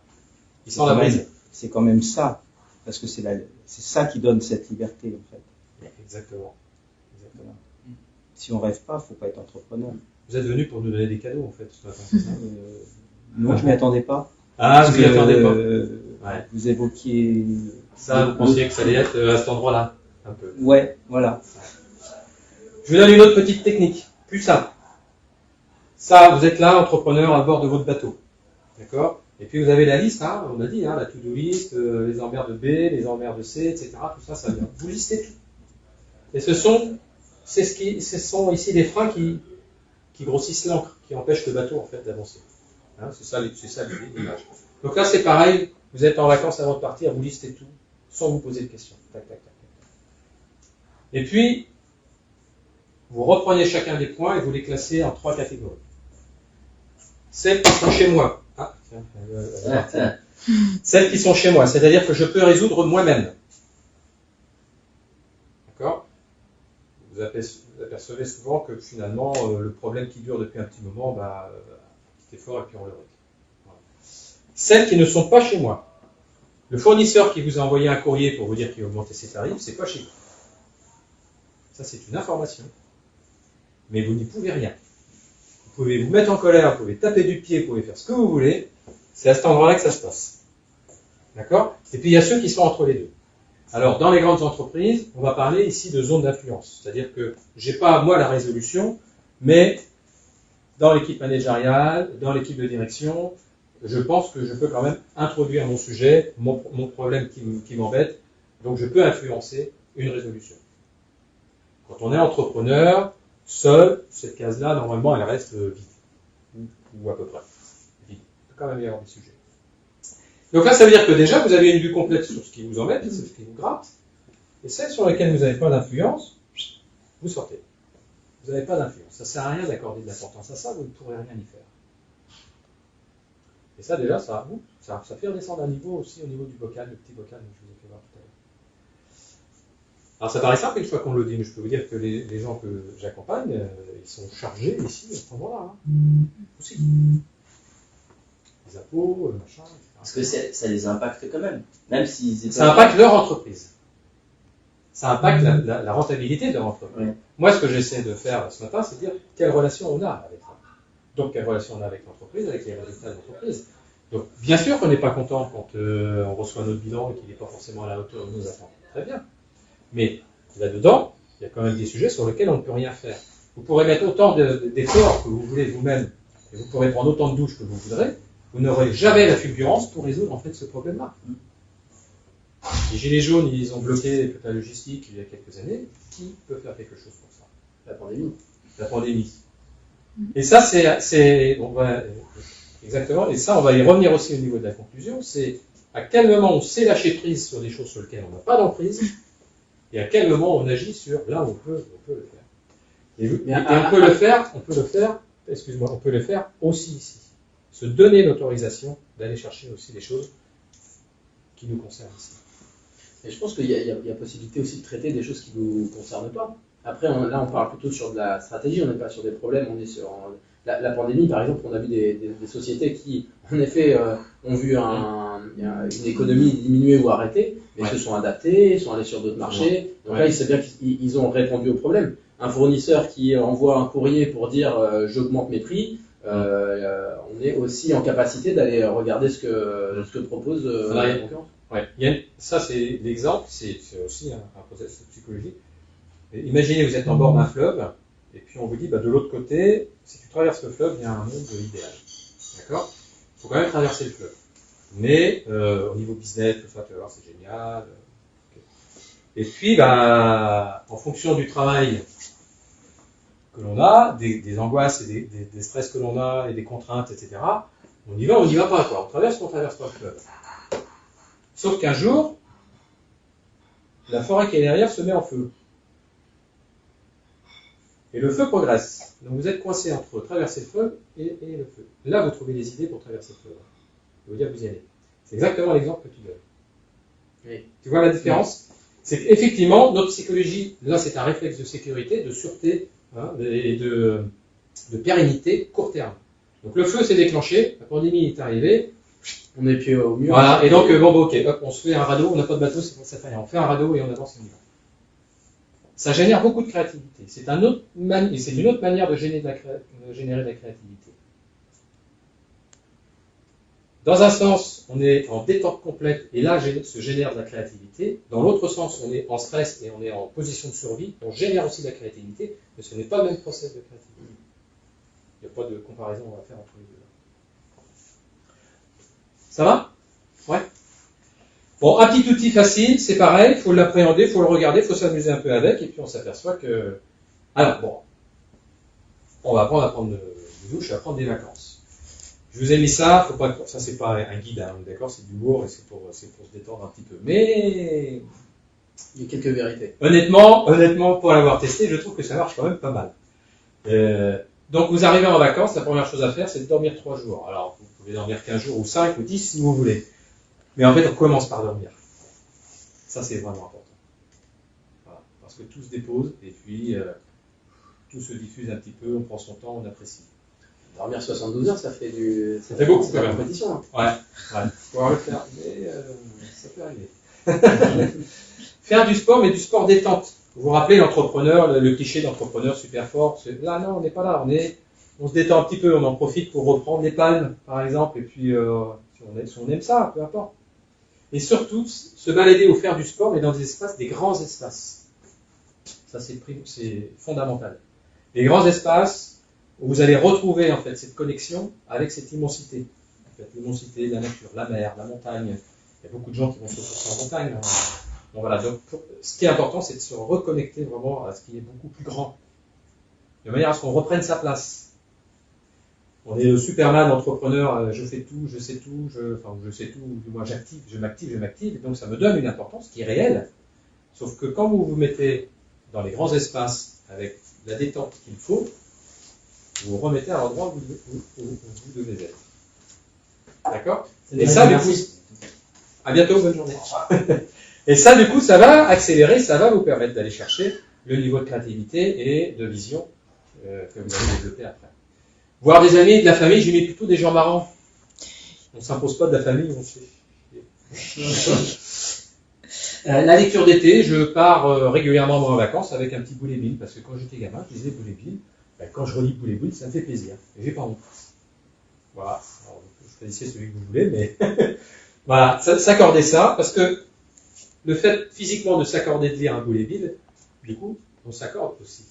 Il sent la brise. C'est quand même ça, parce que c'est ça qui donne cette liberté en fait. Exactement. Voilà. Si on rêve pas, il ne faut pas être entrepreneur. Vous êtes venu pour nous donner des cadeaux en fait ce matin, c'est ça? Non, je ne m'y attendais pas. Ah, vous n'y attendez pas. Ouais. Vous évoquiez... Ça, vous pensiez que ça allait être à cet endroit-là, un peu. Ouais, voilà. Je vous donne une autre petite technique, plus simple. Ça, vous êtes là, entrepreneur, à bord de votre bateau. D'accord? Et puis vous avez la liste, hein, on a dit, hein, la to-do list, les emmerdes B, les emmerdes C, etc. Tout ça, ça vient. Vous listez tout. Et ce sont ici les freins qui grossissent l'encre, qui empêchent le bateau en fait d'avancer. Hein, c'est ça l'image. Donc là, c'est pareil. Vous êtes en vacances avant de partir, vous listez tout, sans vous poser de questions. Tac, tac, tac, tac. Et puis, vous reprenez chacun des points et vous les classez en 3 catégories. Celles qui sont chez moi. Ah, tiens, celles qui sont chez moi, c'est-à-dire que je peux résoudre moi-même. D'accord? Vous apercevez souvent que finalement, le problème qui dure depuis un petit moment, petit effort et puis on le règle. Voilà. Celles qui ne sont pas chez moi. Le fournisseur qui vous a envoyé un courrier pour vous dire qu'il a augmenté ses tarifs, c'est pas chez vous. Ça, c'est une information. Mais vous n'y pouvez rien. Vous pouvez vous mettre en colère, vous pouvez taper du pied, vous pouvez faire ce que vous voulez. C'est à cet endroit-là que ça se passe. D'accord? Et puis il y a ceux qui sont entre les deux. Alors, dans les grandes entreprises, on va parler ici de zone d'influence. C'est-à-dire que j'ai pas, moi, la résolution, mais dans l'équipe managériale, dans l'équipe de direction, je pense que je peux quand même introduire mon sujet, mon problème qui m'embête, donc je peux influencer une résolution. Quand on est entrepreneur, seul, cette case-là, normalement, elle reste vide. Ou à peu près vide. Il peut quand même y avoir des sujets. Donc là, ça veut dire que déjà, vous avez une vue complète sur ce qui vous embête, ce qui vous gratte, et celles sur lesquelles vous n'avez pas d'influence, vous sortez. Vous n'avez pas d'influence. Ça ne sert à rien d'accorder de l'importance à ça, vous ne pourrez rien y faire. Et ça, déjà, ça fait redescendre un niveau aussi au niveau du bocal, le petit bocal que je vous ai fait voir tout à l'heure. Alors, ça paraît simple une fois qu'on le dit, mais je peux vous dire que les gens que j'accompagne, ils sont chargés ici à ce moment-là. Aussi. Les impôts, machin, etc. Parce que ça les impacte quand même s'ils... Ça impacte leur entreprise. Ça impacte la rentabilité de leur entreprise. Ouais. Moi, ce que j'essaie de faire ce matin, c'est de dire quelle relation on a avec ça. Donc, quelle relation on a avec l'entreprise, avec les résultats de l'entreprise. Donc, bien sûr qu'on n'est pas content quand on reçoit notre bilan et qu'il n'est pas forcément à la hauteur de nos attentes. Très bien. Mais là-dedans, il y a quand même des sujets sur lesquels on ne peut rien faire. Vous pourrez mettre autant d'efforts que vous voulez vous-même, et vous pourrez prendre autant de douches que vous voudrez, vous n'aurez jamais la fulgurance pour résoudre en fait ce problème-là. Les Gilets jaunes, ils ont bloqué la logistique il y a quelques années. Qui peut faire quelque chose pour ça? La pandémie. La pandémie. Et ça, exactement. Et ça, on va y revenir aussi au niveau de la conclusion. C'est à quel moment on sait lâcher prise sur des choses sur lesquelles on n'a pas d'emprise, et à quel moment on agit sur là où on peut le faire. Et on peut le faire. Excuse-moi, on peut le faire aussi ici. Se donner l'autorisation d'aller chercher aussi des choses qui nous concernent ici. Et je pense qu'il y a possibilité aussi de traiter des choses qui ne nous concernent pas. Après, là, on parle plutôt sur de la stratégie, on n'est pas sur des problèmes, on est sur la pandémie, par exemple, on a vu des sociétés qui, en effet, ont vu une économie diminuer ou arrêter, mais se sont adaptées, sont allés sur d'autres marchés. Donc là, il sait bien qu'ils ont répondu au problème. Un fournisseur qui envoie un courrier pour dire j'augmente mes prix, on est aussi en capacité d'aller regarder ce que propose la concurrence. Ouais. Ça, c'est l'exemple, c'est aussi un processus psychologique. Imaginez, vous êtes en bord d'un fleuve, et puis on vous dit, de l'autre côté, si tu traverses le fleuve, il y a un monde idéal. D'accord? Il faut quand même traverser le fleuve. Mais au niveau business, tout ça, tu vas voir, c'est génial. Okay. Et puis, en fonction du travail que l'on a, des angoisses et des stress que l'on a, et des contraintes, etc., on y va, on n'y va pas, quoi. On traverse pas le fleuve. Sauf qu'un jour, la forêt qui est derrière se met en feu. Et le feu progresse. Donc vous êtes coincé entre traverser le feu et le feu. Là, vous trouvez des idées pour traverser le feu. Je veux dire que vous y allez. C'est exactement l'exemple que tu donnes. Oui. Tu vois la différence? C'est qu'effectivement, notre psychologie, là, c'est un réflexe de sécurité, de sûreté et de pérennité court terme. Donc le feu s'est déclenché, la pandémie est arrivée, on est pieds au mur. Voilà, et donc, ok, hop, on se fait un radeau, on n'a pas de bateau, ça fait rien. On fait un radeau et on avance et on y va. Ça génère beaucoup de créativité. C'est une autre manière de générer de la créativité. Dans un sens, on est en détente complète et là se génère de la créativité. Dans l'autre sens, on est en stress et on est en position de survie. On génère aussi de la créativité, mais ce n'est pas le même process de créativité. Il n'y a pas de comparaison à faire entre les deux. Ça va? Ouais. Bon, un petit outil facile, c'est pareil, il faut l'appréhender, il faut le regarder, il faut s'amuser un peu avec, et puis on s'aperçoit que... Alors, bon, on va apprendre à prendre des douches, à prendre des vacances. Je vous ai mis ça, faut pas... ça c'est pas un guide, hein, d'accord, c'est de l'humour, et c'est pour se détendre un petit peu. Mais... il y a quelques vérités. Honnêtement, pour l'avoir testé, je trouve que ça marche quand même pas mal. Donc vous arrivez en vacances, la première chose à faire, c'est de dormir 3 jours. Alors, vous pouvez dormir 15 jours, ou 5, ou 10 si vous voulez. Mais en fait, on commence par dormir. Ça, c'est vraiment important. Voilà. Parce que tout se dépose, et puis tout se diffuse un petit peu, on prend son temps, on apprécie. Dormir 72 heures, ça fait beaucoup, quand même. Compétition. Hein. Ouais. Faut pouvoir le faire. Mais ça peut arriver. Faire du sport, mais du sport détente. Vous vous rappelez l'entrepreneur, le cliché d'entrepreneur super fort. Là, non, on n'est pas là. On se détend un petit peu. On en profite pour reprendre les palmes, par exemple. Et puis, si on aime ça, peu importe. Et surtout, se balader ou faire du sport, mais dans des espaces, des grands espaces. Ça, c'est fondamental. Les grands espaces où vous allez retrouver en fait cette connexion avec cette immensité. En fait, l'immensité de la nature, la mer, la montagne. Il y a beaucoup de gens qui vont se ressourcer en montagne. Hein. Bon, voilà. Donc, ce qui est important, c'est de se reconnecter vraiment à ce qui est beaucoup plus grand. De manière à ce qu'on reprenne sa place. On est le Superman entrepreneur, je fais tout, je sais tout, je sais tout, du moins je m'active, et donc ça me donne une importance qui est réelle. Sauf que quand vous vous mettez dans les grands espaces avec la détente qu'il faut, vous vous remettez à l'endroit où vous devez être. D'accord? Et ça, du coup, à bientôt, bonne journée. Et ça, du coup, ça va accélérer, ça va vous permettre d'aller chercher le niveau de créativité et de vision que vous allez développer après. Voir des amis, de la famille, j'ai mis plutôt des gens marrants. On ne s'impose pas de la famille, on se fait. La lecture d'été, je pars régulièrement moi, en vacances avec un petit boulet bill, parce que quand j'étais gamin, je lisais boulet bill. Quand je relis boulet bill, ça me fait plaisir. Et j'ai pas honte. Voilà. Alors, vous choisissez celui que vous voulez, mais voilà, s'accorder ça, parce que le fait physiquement de s'accorder de lire un boulet bill, du coup, on s'accorde aussi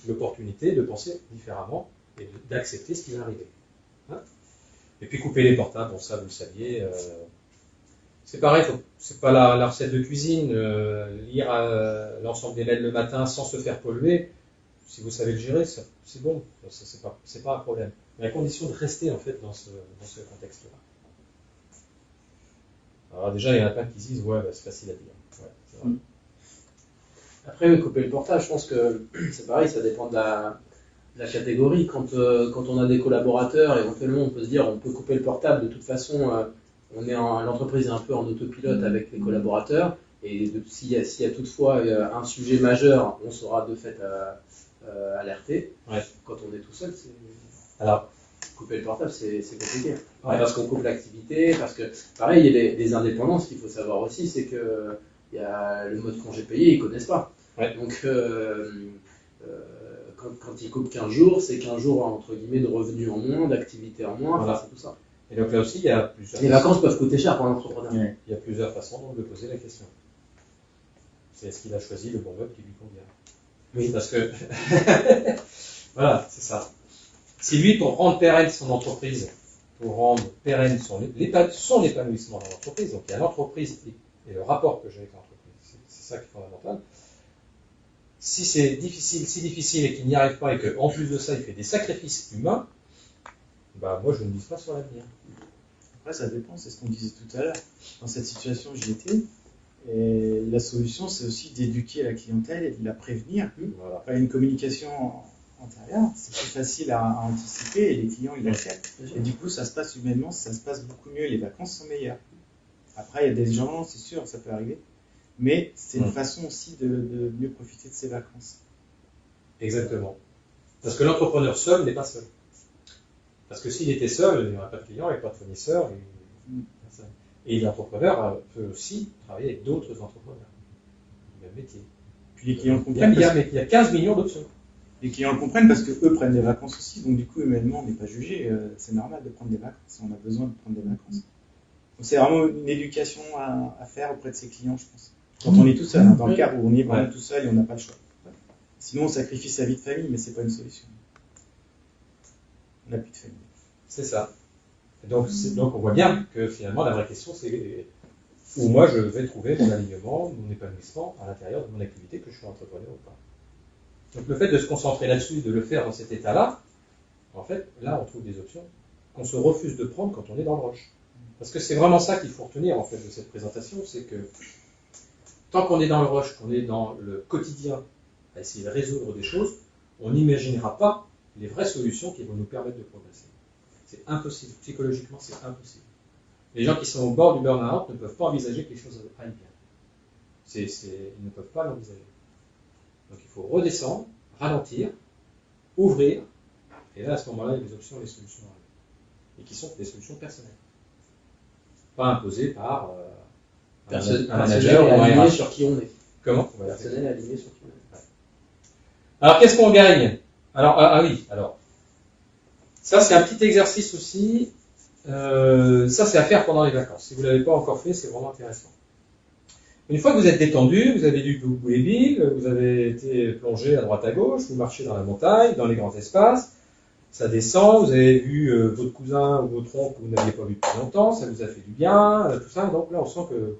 l'opportunité de penser différemment et d'accepter ce qui va arriver. Hein? Et puis couper les portables, bon ça vous le saviez, c'est pareil, c'est pas la recette de cuisine, lire l'ensemble des mails le matin sans se faire polluer, si vous savez le gérer, c'est bon, c'est pas un problème. Mais à condition de rester en fait dans ce contexte-là. Alors déjà, il y en a plein qui disent, ouais, c'est facile à dire. Ouais, c'est vrai. Après, oui, couper le portage, je pense que c'est pareil, ça dépend de la catégorie. Quand on a des collaborateurs, éventuellement, on peut se dire, on peut couper le portable. De toute façon, l'entreprise est un peu en autopilote avec les collaborateurs. Et s'il y a toutefois un sujet majeur, on sera de fait alerté. Ouais. Quand on est tout seul, Alors, couper le portable, c'est compliqué. Ouais. Parce qu'on coupe l'activité, parce que, pareil, il y a les indépendances qu'il faut savoir aussi, c'est que il y a le mode congé payé, ils ne connaissent pas. Ouais. Donc, quand ils coupent 15 jours, c'est 15 jours, entre guillemets, de revenus en moins, d'activité en moins, voilà. Enfin, c'est tout ça. Et donc là aussi, il y a plusieurs Les vacances peuvent coûter cher pour un entrepreneur. Il y a plusieurs façons donc, de poser la question. C'est est-ce qu'il a choisi le bon mode qui lui convient? Oui, parce que voilà, c'est ça. Si lui, pour rendre pérenne son entreprise, pour rendre pérenne son épanouissement dans l'entreprise, donc il y a l'entreprise et le rapport que j'ai avec l'entreprise, c'est ça qui est fondamental. Si c'est difficile et qu'il n'y arrive pas et qu'en plus de ça, il fait des sacrifices humains, bah moi je ne mise pas sur l'avenir. Après, ça dépend, c'est ce qu'on disait tout à l'heure. Dans cette situation, j'y étais. Et la solution, c'est aussi d'éduquer la clientèle et de la prévenir. Voilà. Après, une communication antérieure, c'est plus facile à anticiper et les clients, ils l'acceptent. Et du coup, ça se passe humainement, ça se passe beaucoup mieux et les vacances sont meilleures. Après, il y a des gens, c'est sûr, ça peut arriver. Mais c'est une façon aussi de mieux profiter de ses vacances. Exactement. Parce que l'entrepreneur seul n'est pas seul. Parce que s'il était seul, il n'y aurait pas de clients, il n'y aurait pas de fournisseurs. Et l'entrepreneur peut aussi travailler avec d'autres entrepreneurs. Le même métier. Puis les clients le comprennent. Il y a 15 millions d'options. Les clients le comprennent parce qu'eux prennent des vacances aussi. Donc du coup, humainement, on n'est pas jugé. C'est normal de prendre des vacances. On a besoin de prendre des vacances. Donc c'est vraiment une éducation à faire auprès de ses clients, je pense. Quand on est tout seul, dans le cas où on est vraiment tout seul et on n'a pas le choix. Sinon, on sacrifie sa vie de famille, mais c'est pas une solution. On n'a plus de famille. C'est ça. Donc on voit bien que finalement, la vraie question, c'est où moi je vais trouver mon alignement, mon épanouissement à l'intérieur de mon activité, que je sois entrepreneur ou pas. Donc le fait de se concentrer là-dessus, de le faire dans cet état-là, en fait, là, on trouve des options qu'on se refuse de prendre quand on est dans le rush. Parce que c'est vraiment ça qu'il faut retenir en fait de cette présentation, c'est que tant qu'on est dans le rush, qu'on est dans le quotidien, à essayer de résoudre des choses, on n'imaginera pas les vraies solutions qui vont nous permettre de progresser. C'est impossible. Psychologiquement, c'est impossible. Les gens qui sont au bord du burn-out ne peuvent pas envisager que les choses aillent bien. Ils ne peuvent pas l'envisager. Donc il faut redescendre, ralentir, ouvrir, et là, à ce moment-là, il y a des options et des solutions arrivent. Et qui sont des solutions personnelles. Pas imposées par Personnel un manager ou un aligné RH. sur qui on est. Comment? Personnel aligné sur qui on est. Alors, qu'est-ce qu'on gagne? Alors, oui, alors. Ça, c'est un petit exercice aussi. Ça, c'est à faire pendant les vacances. Si vous ne l'avez pas encore fait, c'est vraiment intéressant. Une fois que vous êtes détendu, vous avez vu Bouléville, vous avez été plongé à droite à gauche, vous marchez dans la montagne, dans les grands espaces, ça descend, vous avez vu votre cousin ou votre oncle que vous n'aviez pas vu depuis longtemps, ça vous a fait du bien, tout ça. Donc là, on sent que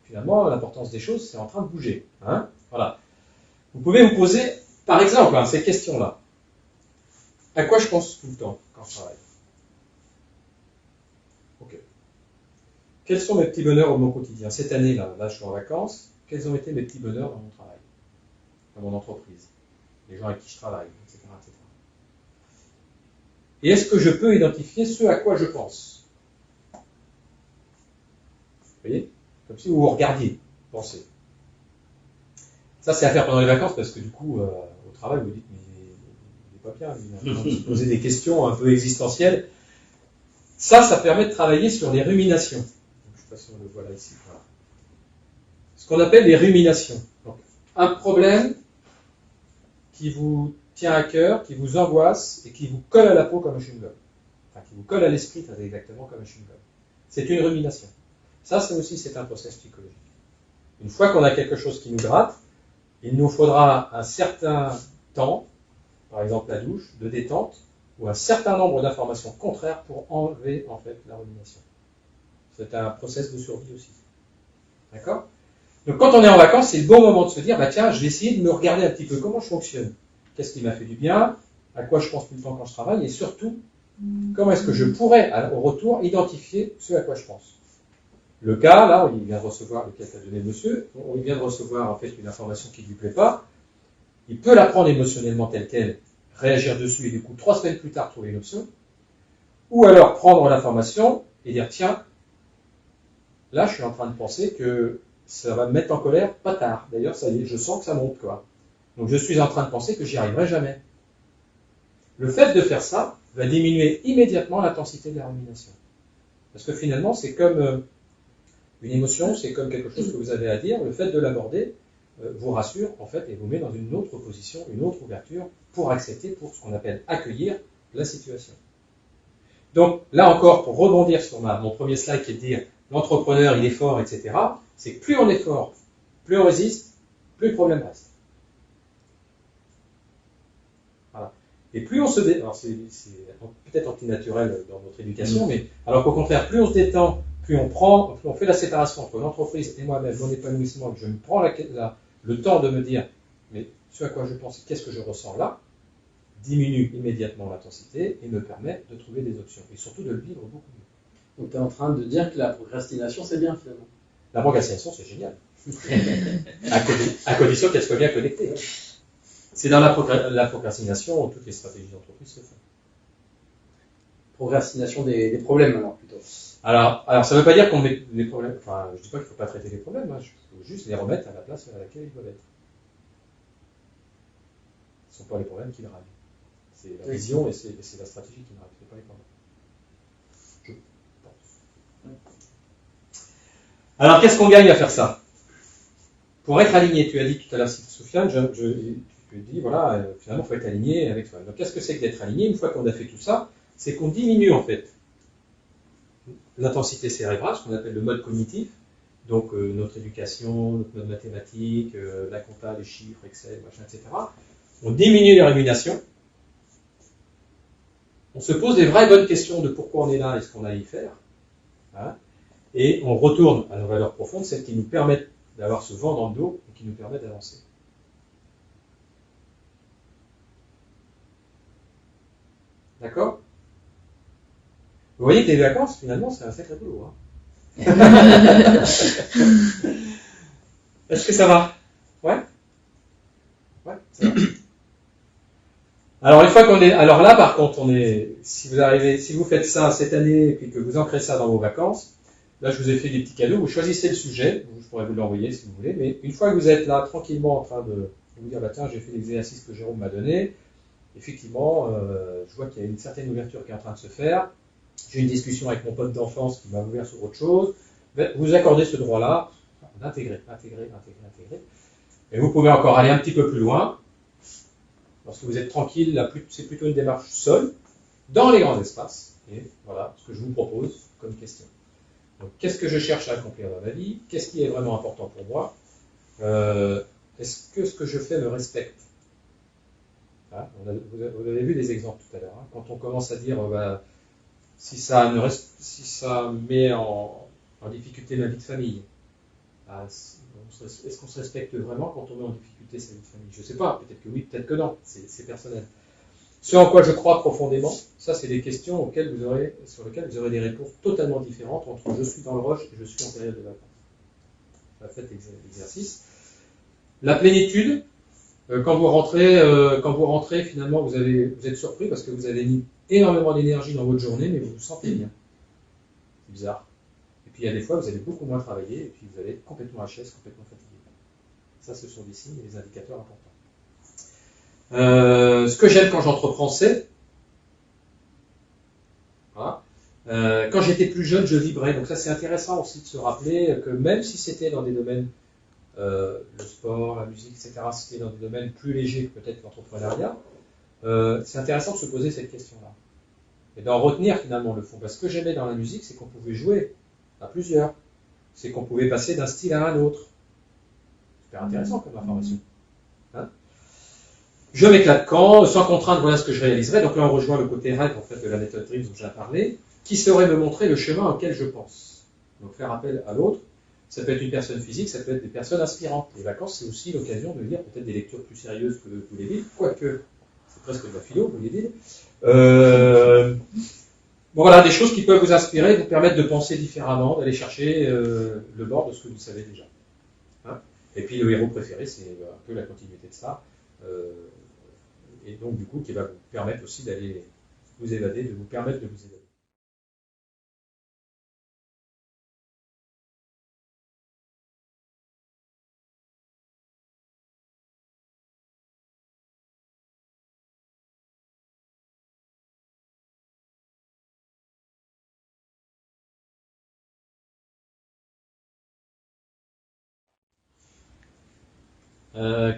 finalement, l'importance des choses, c'est en train de bouger. Hein, voilà. Vous pouvez vous poser, par exemple, ces questions-là. À quoi je pense tout le temps quand je travaille? Ok. Quels sont mes petits bonheurs au mon quotidien? Cette année-là, je suis en vacances, quels ont été mes petits bonheurs dans mon travail, dans mon entreprise, les gens avec qui je travaille, etc., etc. Et est-ce que je peux identifier ce à quoi je pense? Vous voyez? Comme si vous vous regardiez, pensez. Ça, c'est à faire pendant les vacances parce que du coup, au travail, vous dites, mais il n'est pas bien, il est en train de se poser des questions un peu existentielles. Ça permet de travailler sur les ruminations. Je ne sais pas si on le voit là ici. Voilà. Ce qu'on appelle les ruminations. Donc, un problème qui vous tient à cœur, qui vous angoisse et qui vous colle à la peau comme un chewing-gum. Enfin, qui vous colle à l'esprit très exactement comme un chewing-gum. C'est une rumination. Ça aussi, c'est un processus psychologique. Une fois qu'on a quelque chose qui nous gratte, il nous faudra un certain temps, par exemple la douche, de détente, ou un certain nombre d'informations contraires pour enlever en fait la rumination. C'est un processus de survie aussi. D'accord? Donc quand on est en vacances, c'est le bon moment de se dire, bah tiens, je vais essayer de me regarder un petit peu comment je fonctionne. Qu'est-ce qui m'a fait du bien? À quoi je pense tout le temps quand je travaille? Et surtout, comment est-ce que je pourrais, au retour, identifier ce à quoi je pense? Le cas, là, il vient de recevoir, lequel qu'a donné monsieur, il vient de recevoir en fait une information qui ne lui plaît pas. Il peut la prendre émotionnellement telle qu'elle, réagir dessus et du coup 3 semaines plus tard trouver une option, ou alors prendre l'information et dire tiens, là je suis en train de penser que ça va me mettre en colère pas tard. D'ailleurs ça y est, je sens que ça monte quoi. Donc je suis en train de penser que j'y arriverai jamais. Le fait de faire ça va diminuer immédiatement l'intensité de la rumination. Parce que finalement c'est comme une émotion, c'est comme quelque chose que vous avez à dire, le fait de l'aborder vous rassure en fait et vous met dans une autre position, une autre ouverture pour accepter, pour ce qu'on appelle accueillir la situation. Donc là encore, pour rebondir sur mon premier slide qui est de dire l'entrepreneur il est fort, etc., c'est que plus on est fort, plus on résiste, plus le problème reste. Voilà. Et plus on se détend, alors c'est peut-être antinaturel dans notre éducation, mais alors qu'au contraire, plus on se détend, plus on fait la séparation entre l'entreprise et moi-même, mon épanouissement, que je me prends le temps de me dire, mais ce à quoi je pense, qu'est-ce que je ressens là, diminue immédiatement l'intensité et me permet de trouver des options. Et surtout de le vivre beaucoup mieux. Donc tu es en train de dire que la procrastination, c'est bien finalement. La procrastination, c'est génial. à condition qu'elle soit bien connectée. C'est dans la procrastination où toutes les stratégies d'entreprise se font. Procrastination des problèmes alors plutôt. Alors ça ne veut pas dire qu'on met les problèmes, enfin je ne dis pas qu'il ne faut pas traiter les problèmes, hein, il faut juste les remettre à la place à laquelle ils doivent être. Ce ne sont pas les problèmes qui drive. C'est la vision et c'est la stratégie qui drive, ce n'est pas les problèmes. Je pense. Alors qu'est-ce qu'on gagne à faire ça? Pour être aligné, tu as dit tout à l'heure, Sofiane, tu dis voilà, finalement il faut être aligné avec soi. Donc qu'est-ce que c'est que d'être aligné? Une fois qu'on a fait tout ça, c'est qu'on diminue en fait l'intensité cérébrale, ce qu'on appelle le mode cognitif, donc notre éducation, notre mode mathématique, la compta, les chiffres, Excel, machin, etc. On diminue les ruminations, on se pose des vraies bonnes questions de pourquoi on est là et ce qu'on a à y faire, hein, et on retourne à nos valeurs profondes, celles qui nous permettent d'avoir ce vent dans le dos et qui nous permettent d'avancer. D'accord? Vous voyez que les vacances, finalement, c'est un sacré boulot. Hein. Est-ce que ça va? Ouais? Ouais, ça va. Alors, une fois qu'on est. Alors là, par contre, si vous faites ça cette année et puis que vous ancrez ça dans vos vacances, là, je vous ai fait des petits cadeaux. Vous choisissez le sujet. Je pourrais vous l'envoyer si vous voulez. Mais une fois que vous êtes là, tranquillement, en train de vous dire, bah tiens, j'ai fait l'exercice que Jérôme m'a donné. Effectivement, je vois qu'il y a une certaine ouverture qui est en train de se faire. J'ai eu une discussion avec mon pote d'enfance qui m'a ouvert sur autre chose. Vous accordez ce droit-là, d'intégrer. Et vous pouvez encore aller un petit peu plus loin. Lorsque vous êtes tranquille, c'est plutôt une démarche seule, dans les grands espaces. Et voilà ce que je vous propose comme question. Donc, qu'est-ce que je cherche à accomplir dans ma vie? Qu'est-ce qui est vraiment important pour moi? Est-ce que ce que je fais me respecte? Hein, vous avez vu des exemples tout à l'heure. Hein, quand on commence à dire si ça met en difficulté ma vie de famille, est-ce qu'on se respecte vraiment quand on met en difficulté sa vie de famille? Je ne sais pas, peut-être que oui, peut-être que non, c'est personnel. Ce en quoi je crois profondément, ça c'est des questions sur lesquelles vous aurez des réponses totalement différentes entre je suis dans le rush et je suis en période de vacances. Faites l'exercice. La plénitude, quand vous rentrez, finalement vous êtes surpris parce que vous avez mis énormément d'énergie dans votre journée, mais vous vous sentez bien. C'est bizarre. Et puis il y a des fois, vous allez beaucoup moins travailler, et puis vous allez être complètement HS, complètement fatigué. Ça, ce sont des signes et des indicateurs importants. Ce que j'aime quand j'entreprends, c'est... Voilà. Quand j'étais plus jeune, je vibrais. Donc ça, c'est intéressant aussi de se rappeler que même si c'était dans des domaines, le sport, la musique, etc., si c'était dans des domaines plus légers que peut-être l'entrepreneuriat, c'est intéressant de se poser cette question-là. Et d'en retenir finalement le fond. Parce que ce que j'aimais dans la musique, c'est qu'on pouvait jouer à plusieurs. C'est qu'on pouvait passer d'un style à un autre. Super intéressant comme information. Hein? Je m'éclate quand, sans contrainte, voilà ce que je réaliserai. Donc là, on rejoint le côté rêve en fait, de la méthode Dreams dont j'ai parlé, qui saurait me montrer le chemin auquel je pense. Donc faire appel à l'autre, ça peut être une personne physique, ça peut être des personnes inspirantes. Les vacances, c'est aussi l'occasion de lire peut-être des lectures plus sérieuses que tous les livres, quoique c'est presque de la philo, vous les dites. Bon, voilà, des choses qui peuvent vous inspirer, vous permettre de penser différemment, d'aller chercher le bord de ce que vous savez déjà. Hein? Et puis le héros préféré, c'est un peu la continuité de ça. Et donc du coup qui va vous permettre aussi d'aller vous évader, de vous permettre de vous évader.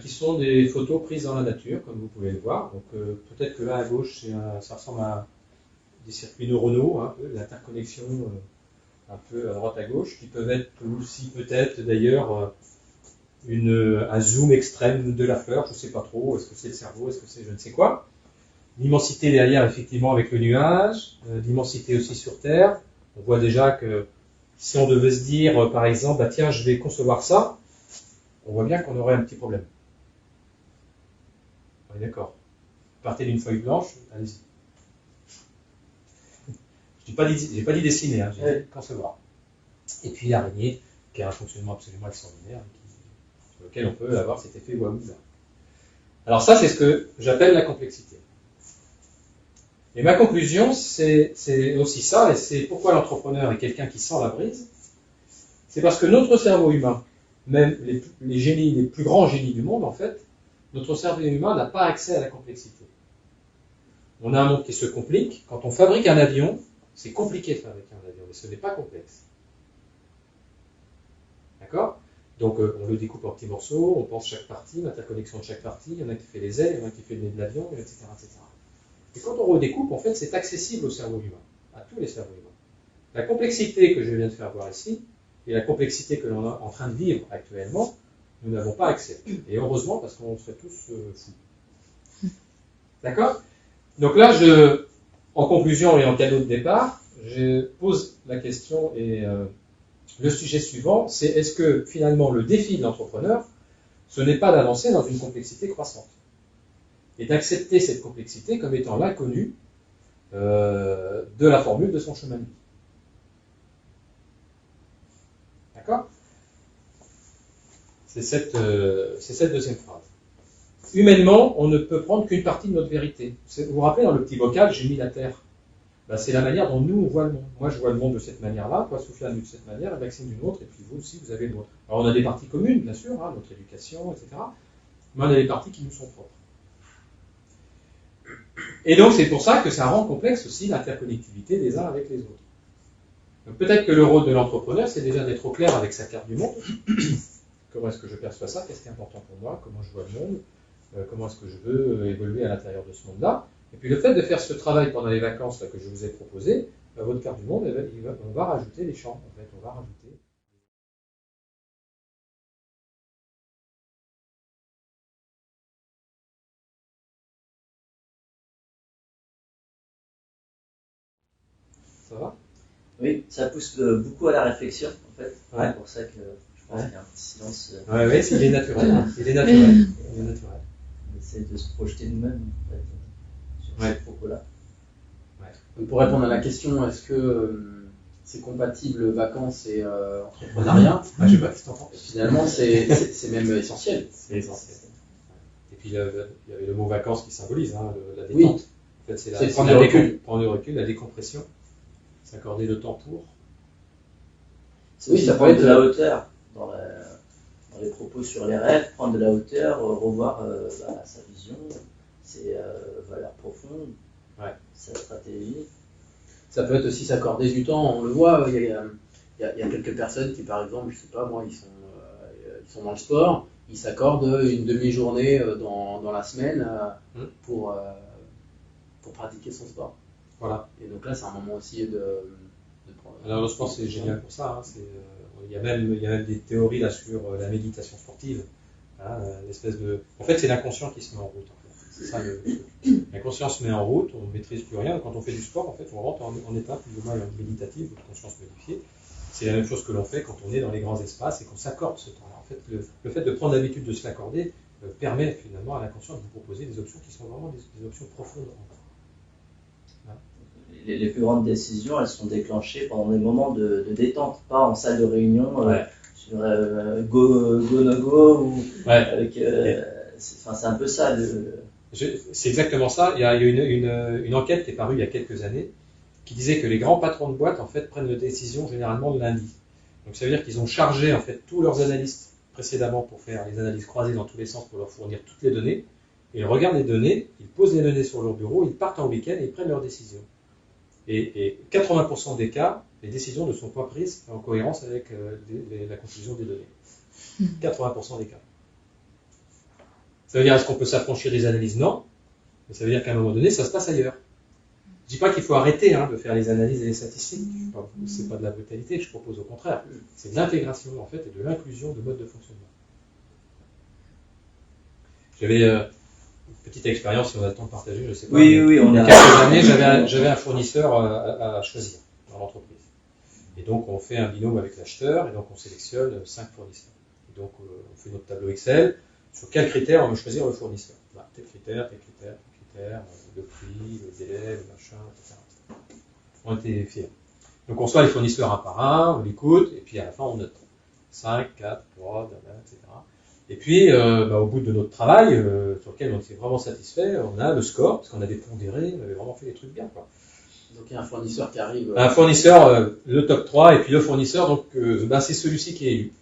Qui sont des photos prises dans la nature, comme vous pouvez le voir. Donc peut-être que là à gauche, ça ressemble à des circuits neuronaux, un peu, l'interconnexion un peu à droite à gauche, qui peuvent être aussi peut-être d'ailleurs un zoom extrême de la fleur, je ne sais pas trop, est-ce que c'est le cerveau, est-ce que c'est je ne sais quoi. L'immensité derrière, effectivement, avec le nuage, l'immensité aussi sur Terre. On voit déjà que si on devait se dire, par exemple, bah, tiens, je vais concevoir ça, on voit bien qu'on aurait un petit problème. On est d'accord. Partez d'une feuille blanche, allez-y. Je n'ai pas dit dessiner, hein, j'ai dit concevoir. Et puis l'araignée, qui a un fonctionnement absolument extraordinaire, sur lequel on peut avoir cet effet waouh. Alors ça, c'est ce que j'appelle la complexité. Et ma conclusion, c'est aussi ça, et c'est pourquoi l'entrepreneur est quelqu'un qui sent la brise. C'est parce que notre cerveau humain, même les génies, les plus grands génies du monde, en fait, notre cerveau humain n'a pas accès à la complexité. On a un monde qui se complique. Quand on fabrique un avion, c'est compliqué de fabriquer un avion, mais ce n'est pas complexe. D'accord? Donc on le découpe en petits morceaux, on pense chaque partie, l'interconnexion de chaque partie, il y en a qui fait les ailes, il y en a qui fait le nez de l'avion, etc., etc. Et quand on redécoupe, en fait, c'est accessible au cerveau humain, à tous les cerveaux humains. La complexité que je viens de faire voir ici, et la complexité que l'on est en train de vivre actuellement, nous n'avons pas accès. Et heureusement, parce qu'on serait tous fous. D'accord? Donc là, en conclusion et en cadeau de départ, je pose la question et le sujet suivant, c'est est-ce que finalement le défi de l'entrepreneur, ce n'est pas d'avancer dans une complexité croissante et d'accepter cette complexité comme étant l'inconnu de la formule de son chemin de vie. D'accord? C'est cette deuxième phrase. Humainement, on ne peut prendre qu'une partie de notre vérité. Vous vous rappelez, dans le petit vocal, j'ai mis la Terre. Ben, c'est la manière dont nous, on voit le monde. Moi, je vois le monde de cette manière-là, toi, Soufiane, de cette manière, et Maxime d'une autre, et puis vous aussi, vous avez le vôtre. Alors, on a des parties communes, bien sûr, hein, notre éducation, etc. Mais on a des parties qui nous sont propres. Et donc, c'est pour ça que ça rend complexe aussi l'interconnectivité des uns avec les autres. Donc peut-être que le rôle de l'entrepreneur, c'est déjà d'être au clair avec sa carte du monde. Comment est-ce que je perçois ça? Qu'est-ce qui est important pour moi? Comment je vois le monde? Comment est-ce que je veux évoluer à l'intérieur de ce monde-là? Et puis le fait de faire ce travail pendant les vacances là, que je vous ai proposé, votre carte du monde, on va rajouter les champs. En fait, on va rajouter. Ça va? Oui, ça pousse beaucoup à la réflexion, en fait. Ouais. C'est pour ça que je pense qu'il y a un petit silence. Ouais, il est naturel. Il est naturel. Il est naturel. On essaie de se projeter nous-mêmes, en fait, sur Ouais. ces propos-là. Pour répondre à la question, est-ce que c'est compatible vacances et entrepreneuriat? Ah, je sais pas, qu'est-ce que t'en penses? Finalement, c'est même essentiel. C'est essentiel. Et puis il y avait le mot vacances qui symbolise la détente. Oui. En fait, c'est C'est prendre le le recul. recul, prendre le recul, la décompression, s'accorder le temps pour. C'est Oui, aussi ça peut prendre être de la hauteur dans les propos sur les rêves, prendre de la hauteur, revoir sa vision, ses valeurs profondes, Ouais. sa stratégie. Ça peut être aussi s'accorder du temps. On le voit, il y a quelques personnes qui, par exemple, je sais pas moi, ils sont dans le sport, ils s'accordent une demi-journée dans la semaine pour pratiquer son sport. Voilà. Et donc là, c'est un moment aussi de prendre. Alors je pense que c'est génial pour ça. Il y a même des théories là sur la méditation sportive. L'espèce de. En fait, c'est l'inconscient qui se met en route. En fait. C'est ça l'inconscient se met en route, on ne maîtrise plus rien. Quand on fait du sport, en fait, on rentre en état plus ou moins méditatif, de conscience modifiée. C'est la même chose que l'on fait quand on est dans les grands espaces et qu'on s'accorde ce temps-là. En fait, le fait de prendre l'habitude de se l'accorder permet finalement à l'inconscient de vous proposer des options qui sont vraiment des options profondes. Les plus grandes décisions, elles sont déclenchées pendant des moments de détente, pas en salle de réunion, sur go no go, ou avec. C'est un peu ça. C'est exactement ça. Il y a une enquête qui est parue il y a quelques années qui disait que les grands patrons de boîte en fait prennent leurs décisions généralement le lundi. Donc ça veut dire qu'ils ont chargé en fait tous leurs analystes précédemment pour faire les analyses croisées dans tous les sens pour leur fournir toutes les données. Et ils regardent les données, ils posent les données sur leur bureau, ils partent en week-end et ils prennent leurs décisions. Et 80% des cas, les décisions ne sont pas prises en cohérence avec la conclusion des données. 80% des cas. Ça veut dire, est-ce qu'on peut s'affranchir des analyses? Non. Mais ça veut dire qu'à un moment donné, ça se passe ailleurs. Je ne dis pas qu'il faut arrêter de faire les analyses et les statistiques. Ce n'est pas de la brutalité, je propose au contraire. C'est de l'intégration, en fait, et de l'inclusion de modes de fonctionnement. J'avais une petite expérience, si on a le temps de partager, je ne sais pas. Oui, il y a quelques années, j'avais un fournisseur à choisir dans l'entreprise. Et donc, on fait un binôme avec l'acheteur, et donc on sélectionne 5 fournisseurs. Et donc, on fait notre tableau Excel. Sur quels critères on veut choisir le fournisseur? Tel critère, le prix, le délai, le machin, etc. On était fiers. Donc on reçoit les fournisseurs un par un, on l'écoute, et puis à la fin on note 5, 4, 3, etc. Et puis au bout de notre travail, sur lequel on était vraiment satisfait, on a le score, parce qu'on avait pondéré, on avait vraiment fait les trucs bien. Quoi. Donc il y a un fournisseur qui arrive. Un fournisseur, le top 3, et puis le fournisseur, donc c'est celui-ci qui est élu.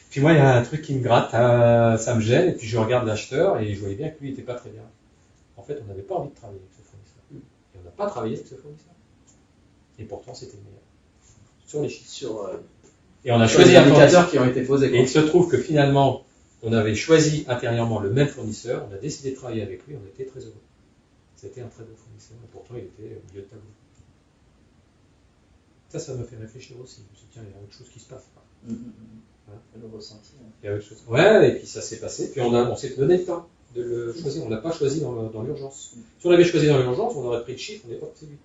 Puis moi, il y a un truc qui me gratte, ça me gêne, et puis je regarde l'acheteur, et je voyais bien que lui, il n'était pas très bien. En fait, on n'avait pas envie de travailler avec ce fournisseur. Et on n'a pas travaillé avec ce fournisseur. Et pourtant, c'était le meilleur. Sur les chiffres. Et on a choisi les indicateurs qui ont été posés. Et il se trouve que finalement, on avait choisi intérieurement le même fournisseur, on a décidé de travailler avec lui, on était très heureux. C'était un très bon fournisseur, et pourtant, il était au milieu de tableau. Ça me fait réfléchir aussi. Je me suis dit, tiens, il y a autre chose qui se passe. Le ressenti. Il y a autre chose. Ouais, et puis ça s'est passé. Puis on s'est donné le temps de le choisir. On ne l'a pas choisi dans l'urgence. Si on l'avait choisi dans l'urgence, on aurait pris le chiffre, on n'est pas obtenu.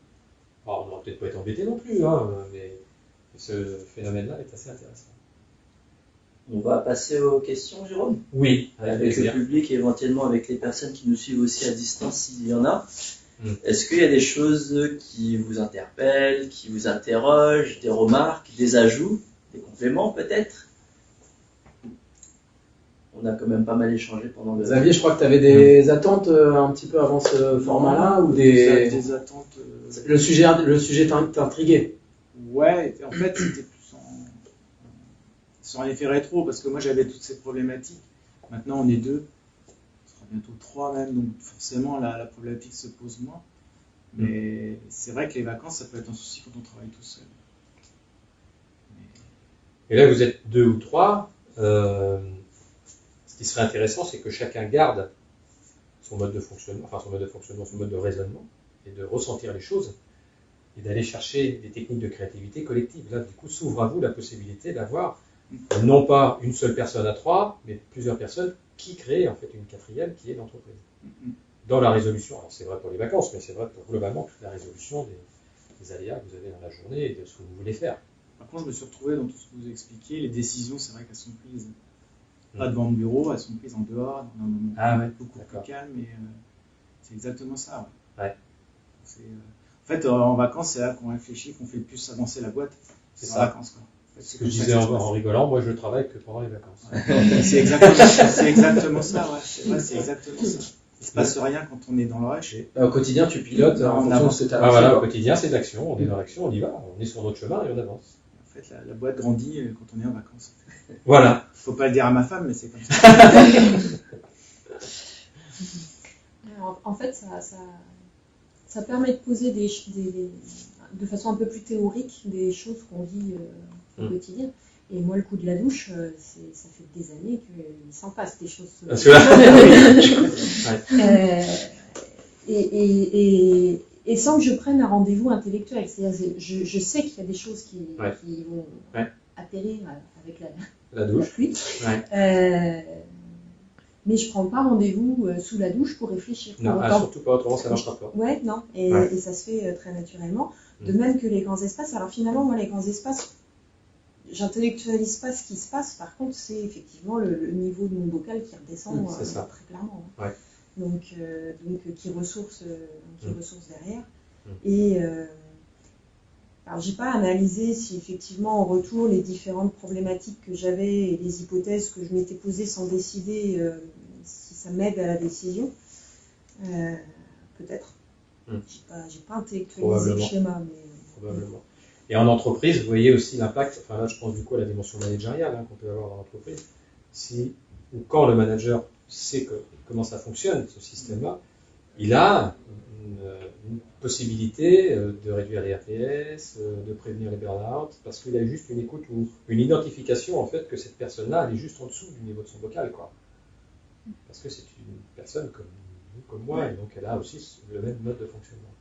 Alors, on n'aurait peut-être pas été embêté non plus, mais ce phénomène-là est assez intéressant. On va passer aux questions, Jérôme. Oui, avec le public et éventuellement avec les personnes qui nous suivent aussi à distance s'il y en a. Est-ce qu'il y a des choses qui vous interpellent, qui vous interrogent, des remarques, des ajouts, des compléments peut-être? On a quand même pas mal échangé pendant le... Xavier, je crois que tu avais des attentes un petit peu avant ce format-là ou des attentes. Le sujet t'intriguait. Ouais, en fait, c'était plus sans effet rétro, parce que moi j'avais toutes ces problématiques. Maintenant on est 2, on sera bientôt 3 même, donc forcément la problématique se pose moins. Mais c'est vrai que les vacances, ça peut être un souci quand on travaille tout seul. Et là, vous êtes 2 ou 3. Ce qui serait intéressant, c'est que chacun garde son mode de fonctionnement, son mode de raisonnement, et de ressentir les choses, et d'aller chercher des techniques de créativité collective. Là, du coup, s'ouvre à vous la possibilité d'avoir non pas une seule personne à 3, mais plusieurs personnes qui créent en fait une 4e qui est l'entreprise. Dans la résolution, alors c'est vrai pour les vacances, mais c'est vrai pour globalement toute la résolution des aléas que vous avez dans la journée et de ce que vous voulez faire. Par contre, je me suis retrouvé dans tout ce que vous expliquez. Les décisions, c'est vrai qu'elles sont prises pas devant le bureau, elles sont prises en dehors, dans un moment beaucoup plus calme. Et c'est exactement ça. Ouais. En fait, en vacances, c'est là qu'on réfléchit, qu'on fait le plus avancer la boîte. C'est en vacances, quoi. En fait, Ce que je disais en rigolant, moi je travaille que pendant les vacances. Ouais. C'est exactement ça. Ouais. C'est exactement ça. Il se passe rien quand on est dans le rush. Au quotidien, tu pilotes en fonction de ce que tu as voilà, au quotidien, c'est de l'action. On est dans l'action, on y va. On est sur notre chemin et on avance. En fait, la boîte grandit quand on est en vacances. Voilà. Faut pas le dire à ma femme, mais c'est comme ça. En fait, ça permet de poser de façon un peu plus théorique des choses qu'on vit au quotidien. Et moi, le coup de la douche, ça fait des années qu'il s'en passe des choses. Et sans que je prenne un rendez-vous intellectuel. C'est-à-dire, je sais qu'il y a des choses qui vont atterrir avec la douche. pluie. Mais je ne prends pas rendez-vous sous la douche pour réfléchir. Non, surtout pas, autrement ça ne marchera pas. Ouais, non. Et ça se fait très naturellement. De même que les grands espaces. Alors finalement, moi, les grands espaces, j'intellectualise pas ce qui se passe. Par contre, c'est effectivement le niveau de mon bocal qui redescend très clairement. Ouais. Donc qui ressource derrière. Et alors, j'ai pas analysé si effectivement en retour les différentes problématiques que j'avais et les hypothèses que je m'étais posées sans décider si ça m'aide à la décision. Peut-être. J'ai pas intellectualisé le schéma, mais probablement. Et en entreprise, vous voyez aussi l'impact. Enfin là, je pense du coup à la dimension managériale qu'on peut avoir dans l'entreprise. Si ou quand le manager sait comment ça fonctionne, ce système-là, il a une possibilité de réduire les RPS, de prévenir les burn-out, parce qu'il a juste une écoute ou une identification en fait que cette personne-là, elle est juste en dessous du niveau de son bocal, quoi. Parce que c'est une personne comme vous, comme moi, et donc elle a aussi le même mode de fonctionnement.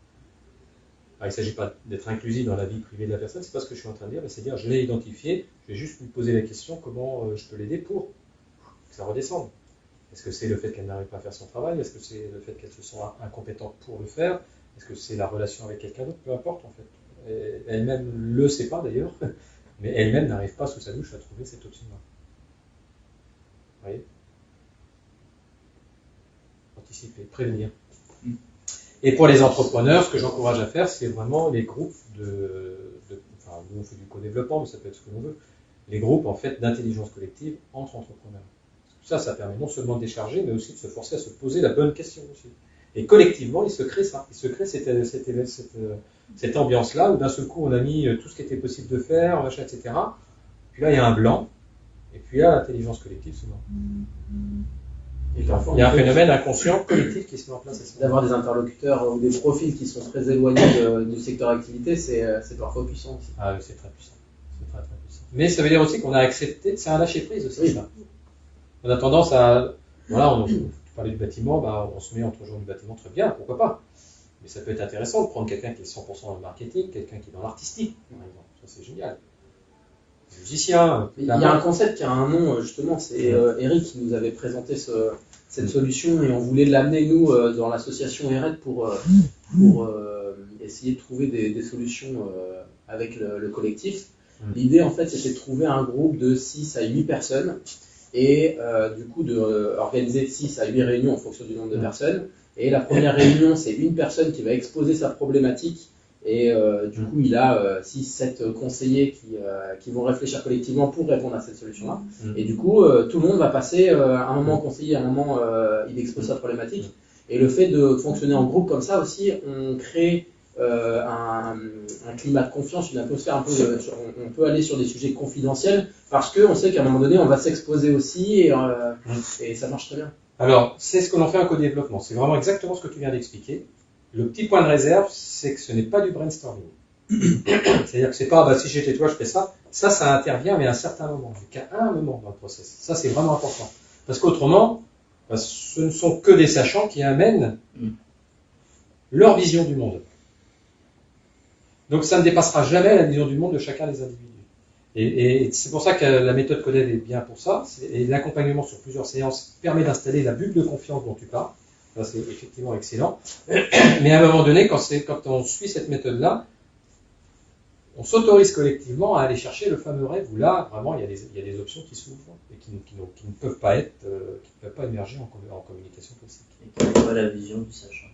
Alors, il ne s'agit pas d'être inclusif dans la vie privée de la personne, c'est pas ce que je suis en train de dire, mais c'est dire je l'ai identifié, je vais juste lui poser la question comment je peux l'aider pour que ça redescende. Est-ce que c'est le fait qu'elle n'arrive pas à faire son travail? Est-ce que c'est le fait qu'elle se sent incompétente pour le faire? Est-ce que c'est la relation avec quelqu'un d'autre? Peu importe en fait. Et elle-même ne le sait pas d'ailleurs, mais elle-même n'arrive pas sous sa douche à trouver cette option-là. Vous voyez? Anticiper, prévenir. Et pour les entrepreneurs, ce que j'encourage à faire, c'est vraiment les groupes enfin, nous on fait du co-développement, mais ça peut être ce que l'on veut. Les groupes en fait d'intelligence collective entre entrepreneurs. Ça permet non seulement de décharger, mais aussi de se forcer à se poser la bonne question aussi. Et collectivement, il se crée ça. Il se crée cette ambiance-là, où d'un seul coup, on a mis tout ce qui était possible de faire, machin, etc. Puis là, il y a un blanc, et puis là, l'intelligence collective se met. Il y a un phénomène inconscient collectif qui se met en place. D'avoir des interlocuteurs ou des profils qui sont très éloignés du secteur d'activité, c'est parfois puissant aussi. Ah oui, c'est très puissant. C'est très, très puissant. Mais ça veut dire aussi qu'on a accepté, c'est un lâcher-prise aussi, oui. Ça. On a tendance à, voilà, tu parlais du bâtiment, on se met entre gens du bâtiment, très bien, pourquoi pas. Mais ça peut être intéressant de prendre quelqu'un qui est 100% dans le marketing, quelqu'un qui est dans l'artistique, par exemple. Ça, c'est génial. Musicien. Il y a un concept qui a un nom, justement, c'est Eric qui nous avait présenté cette solution et on voulait l'amener, nous, dans l'association ERET pour essayer de trouver des solutions avec le collectif. L'idée, en fait, c'était de trouver un groupe de 6 à 8 personnes et du coup d'organiser 6 à 8 réunions en fonction du nombre de personnes. Et la première réunion, c'est une personne qui va exposer sa problématique et du coup, il a 6-7 conseillers qui vont réfléchir collectivement pour répondre à cette solution-là. Et du coup, tout le monde va passer un moment conseiller, un moment il expose sa problématique. Et le fait de fonctionner en groupe comme ça aussi, on crée un climat de confiance, une atmosphère un peu. On peut aller sur des sujets confidentiels parce qu'on sait qu'à un moment donné, on va s'exposer aussi et ça marche très bien. Alors, c'est ce que l'on fait en co-développement. C'est vraiment exactement ce que tu viens d'expliquer. Le petit point de réserve, c'est que ce n'est pas du brainstorming. C'est-à-dire que c'est pas, si j'étais toi, je fais ça. Ça intervient, mais à un certain moment, qu'à un moment dans le process. Ça, c'est vraiment important. Parce qu'autrement, ce ne sont que des sachants qui amènent leur vision du monde. Donc ça ne dépassera jamais la vision du monde de chacun des individus. Et c'est pour ça que la méthode Codev est bien pour ça. Et l'accompagnement sur plusieurs séances permet d'installer la bulle de confiance dont tu parles. Ça, c'est effectivement excellent. Mais à un moment donné, quand on suit cette méthode-là, on s'autorise collectivement à aller chercher le fameux rêve où là, vraiment, il y a des options qui s'ouvrent et qui ne peuvent pas émerger en communication classique. Et qui voit la vision du sachant.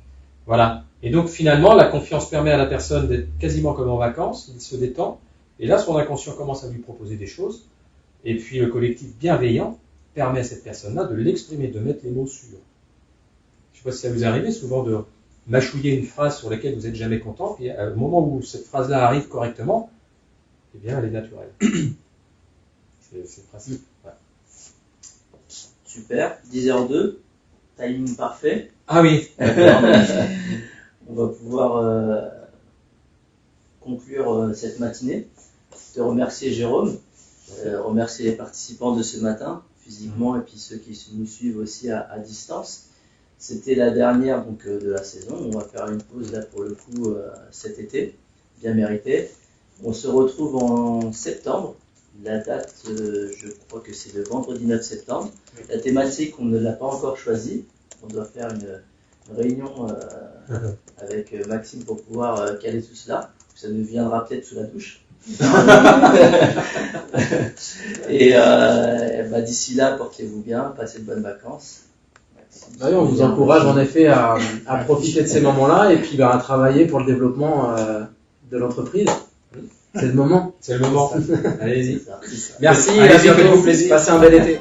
Voilà. Et donc finalement, la confiance permet à la personne d'être quasiment comme en vacances, il se détend, et là son inconscient commence à lui proposer des choses, et puis le collectif bienveillant permet à cette personne-là de l'exprimer, de mettre les mots sur. Je ne sais pas si ça vous est arrivé souvent de mâchouiller une phrase sur laquelle vous n'êtes jamais content, puis au moment où cette phrase-là arrive correctement, eh bien elle est naturelle. C'est le principe. Ouais. Super, 10h02, timing parfait. Ah oui. On va pouvoir conclure cette matinée. Te remercier Jérôme, remercier les participants de ce matin, physiquement, et puis ceux qui nous suivent aussi à distance. C'était la dernière de la saison. On va faire une pause là pour le coup cet été, bien mérité. On se retrouve en septembre. La date, je crois que c'est le vendredi 9 septembre. La thématique, on ne l'a pas encore choisie. On doit faire une réunion avec Maxime pour pouvoir caler tout cela. Ça nous viendra peut-être sous la douche. Et d'ici là, portez-vous bien, passez de bonnes vacances. Oui, on vous encourage en effet à profiter de ces moments-là et puis à travailler pour le développement de l'entreprise. C'est le moment. C'est le moment. Allez-y. C'est ça. Merci, Allez, à bientôt. faites-vous plaisir. Passez un bel été.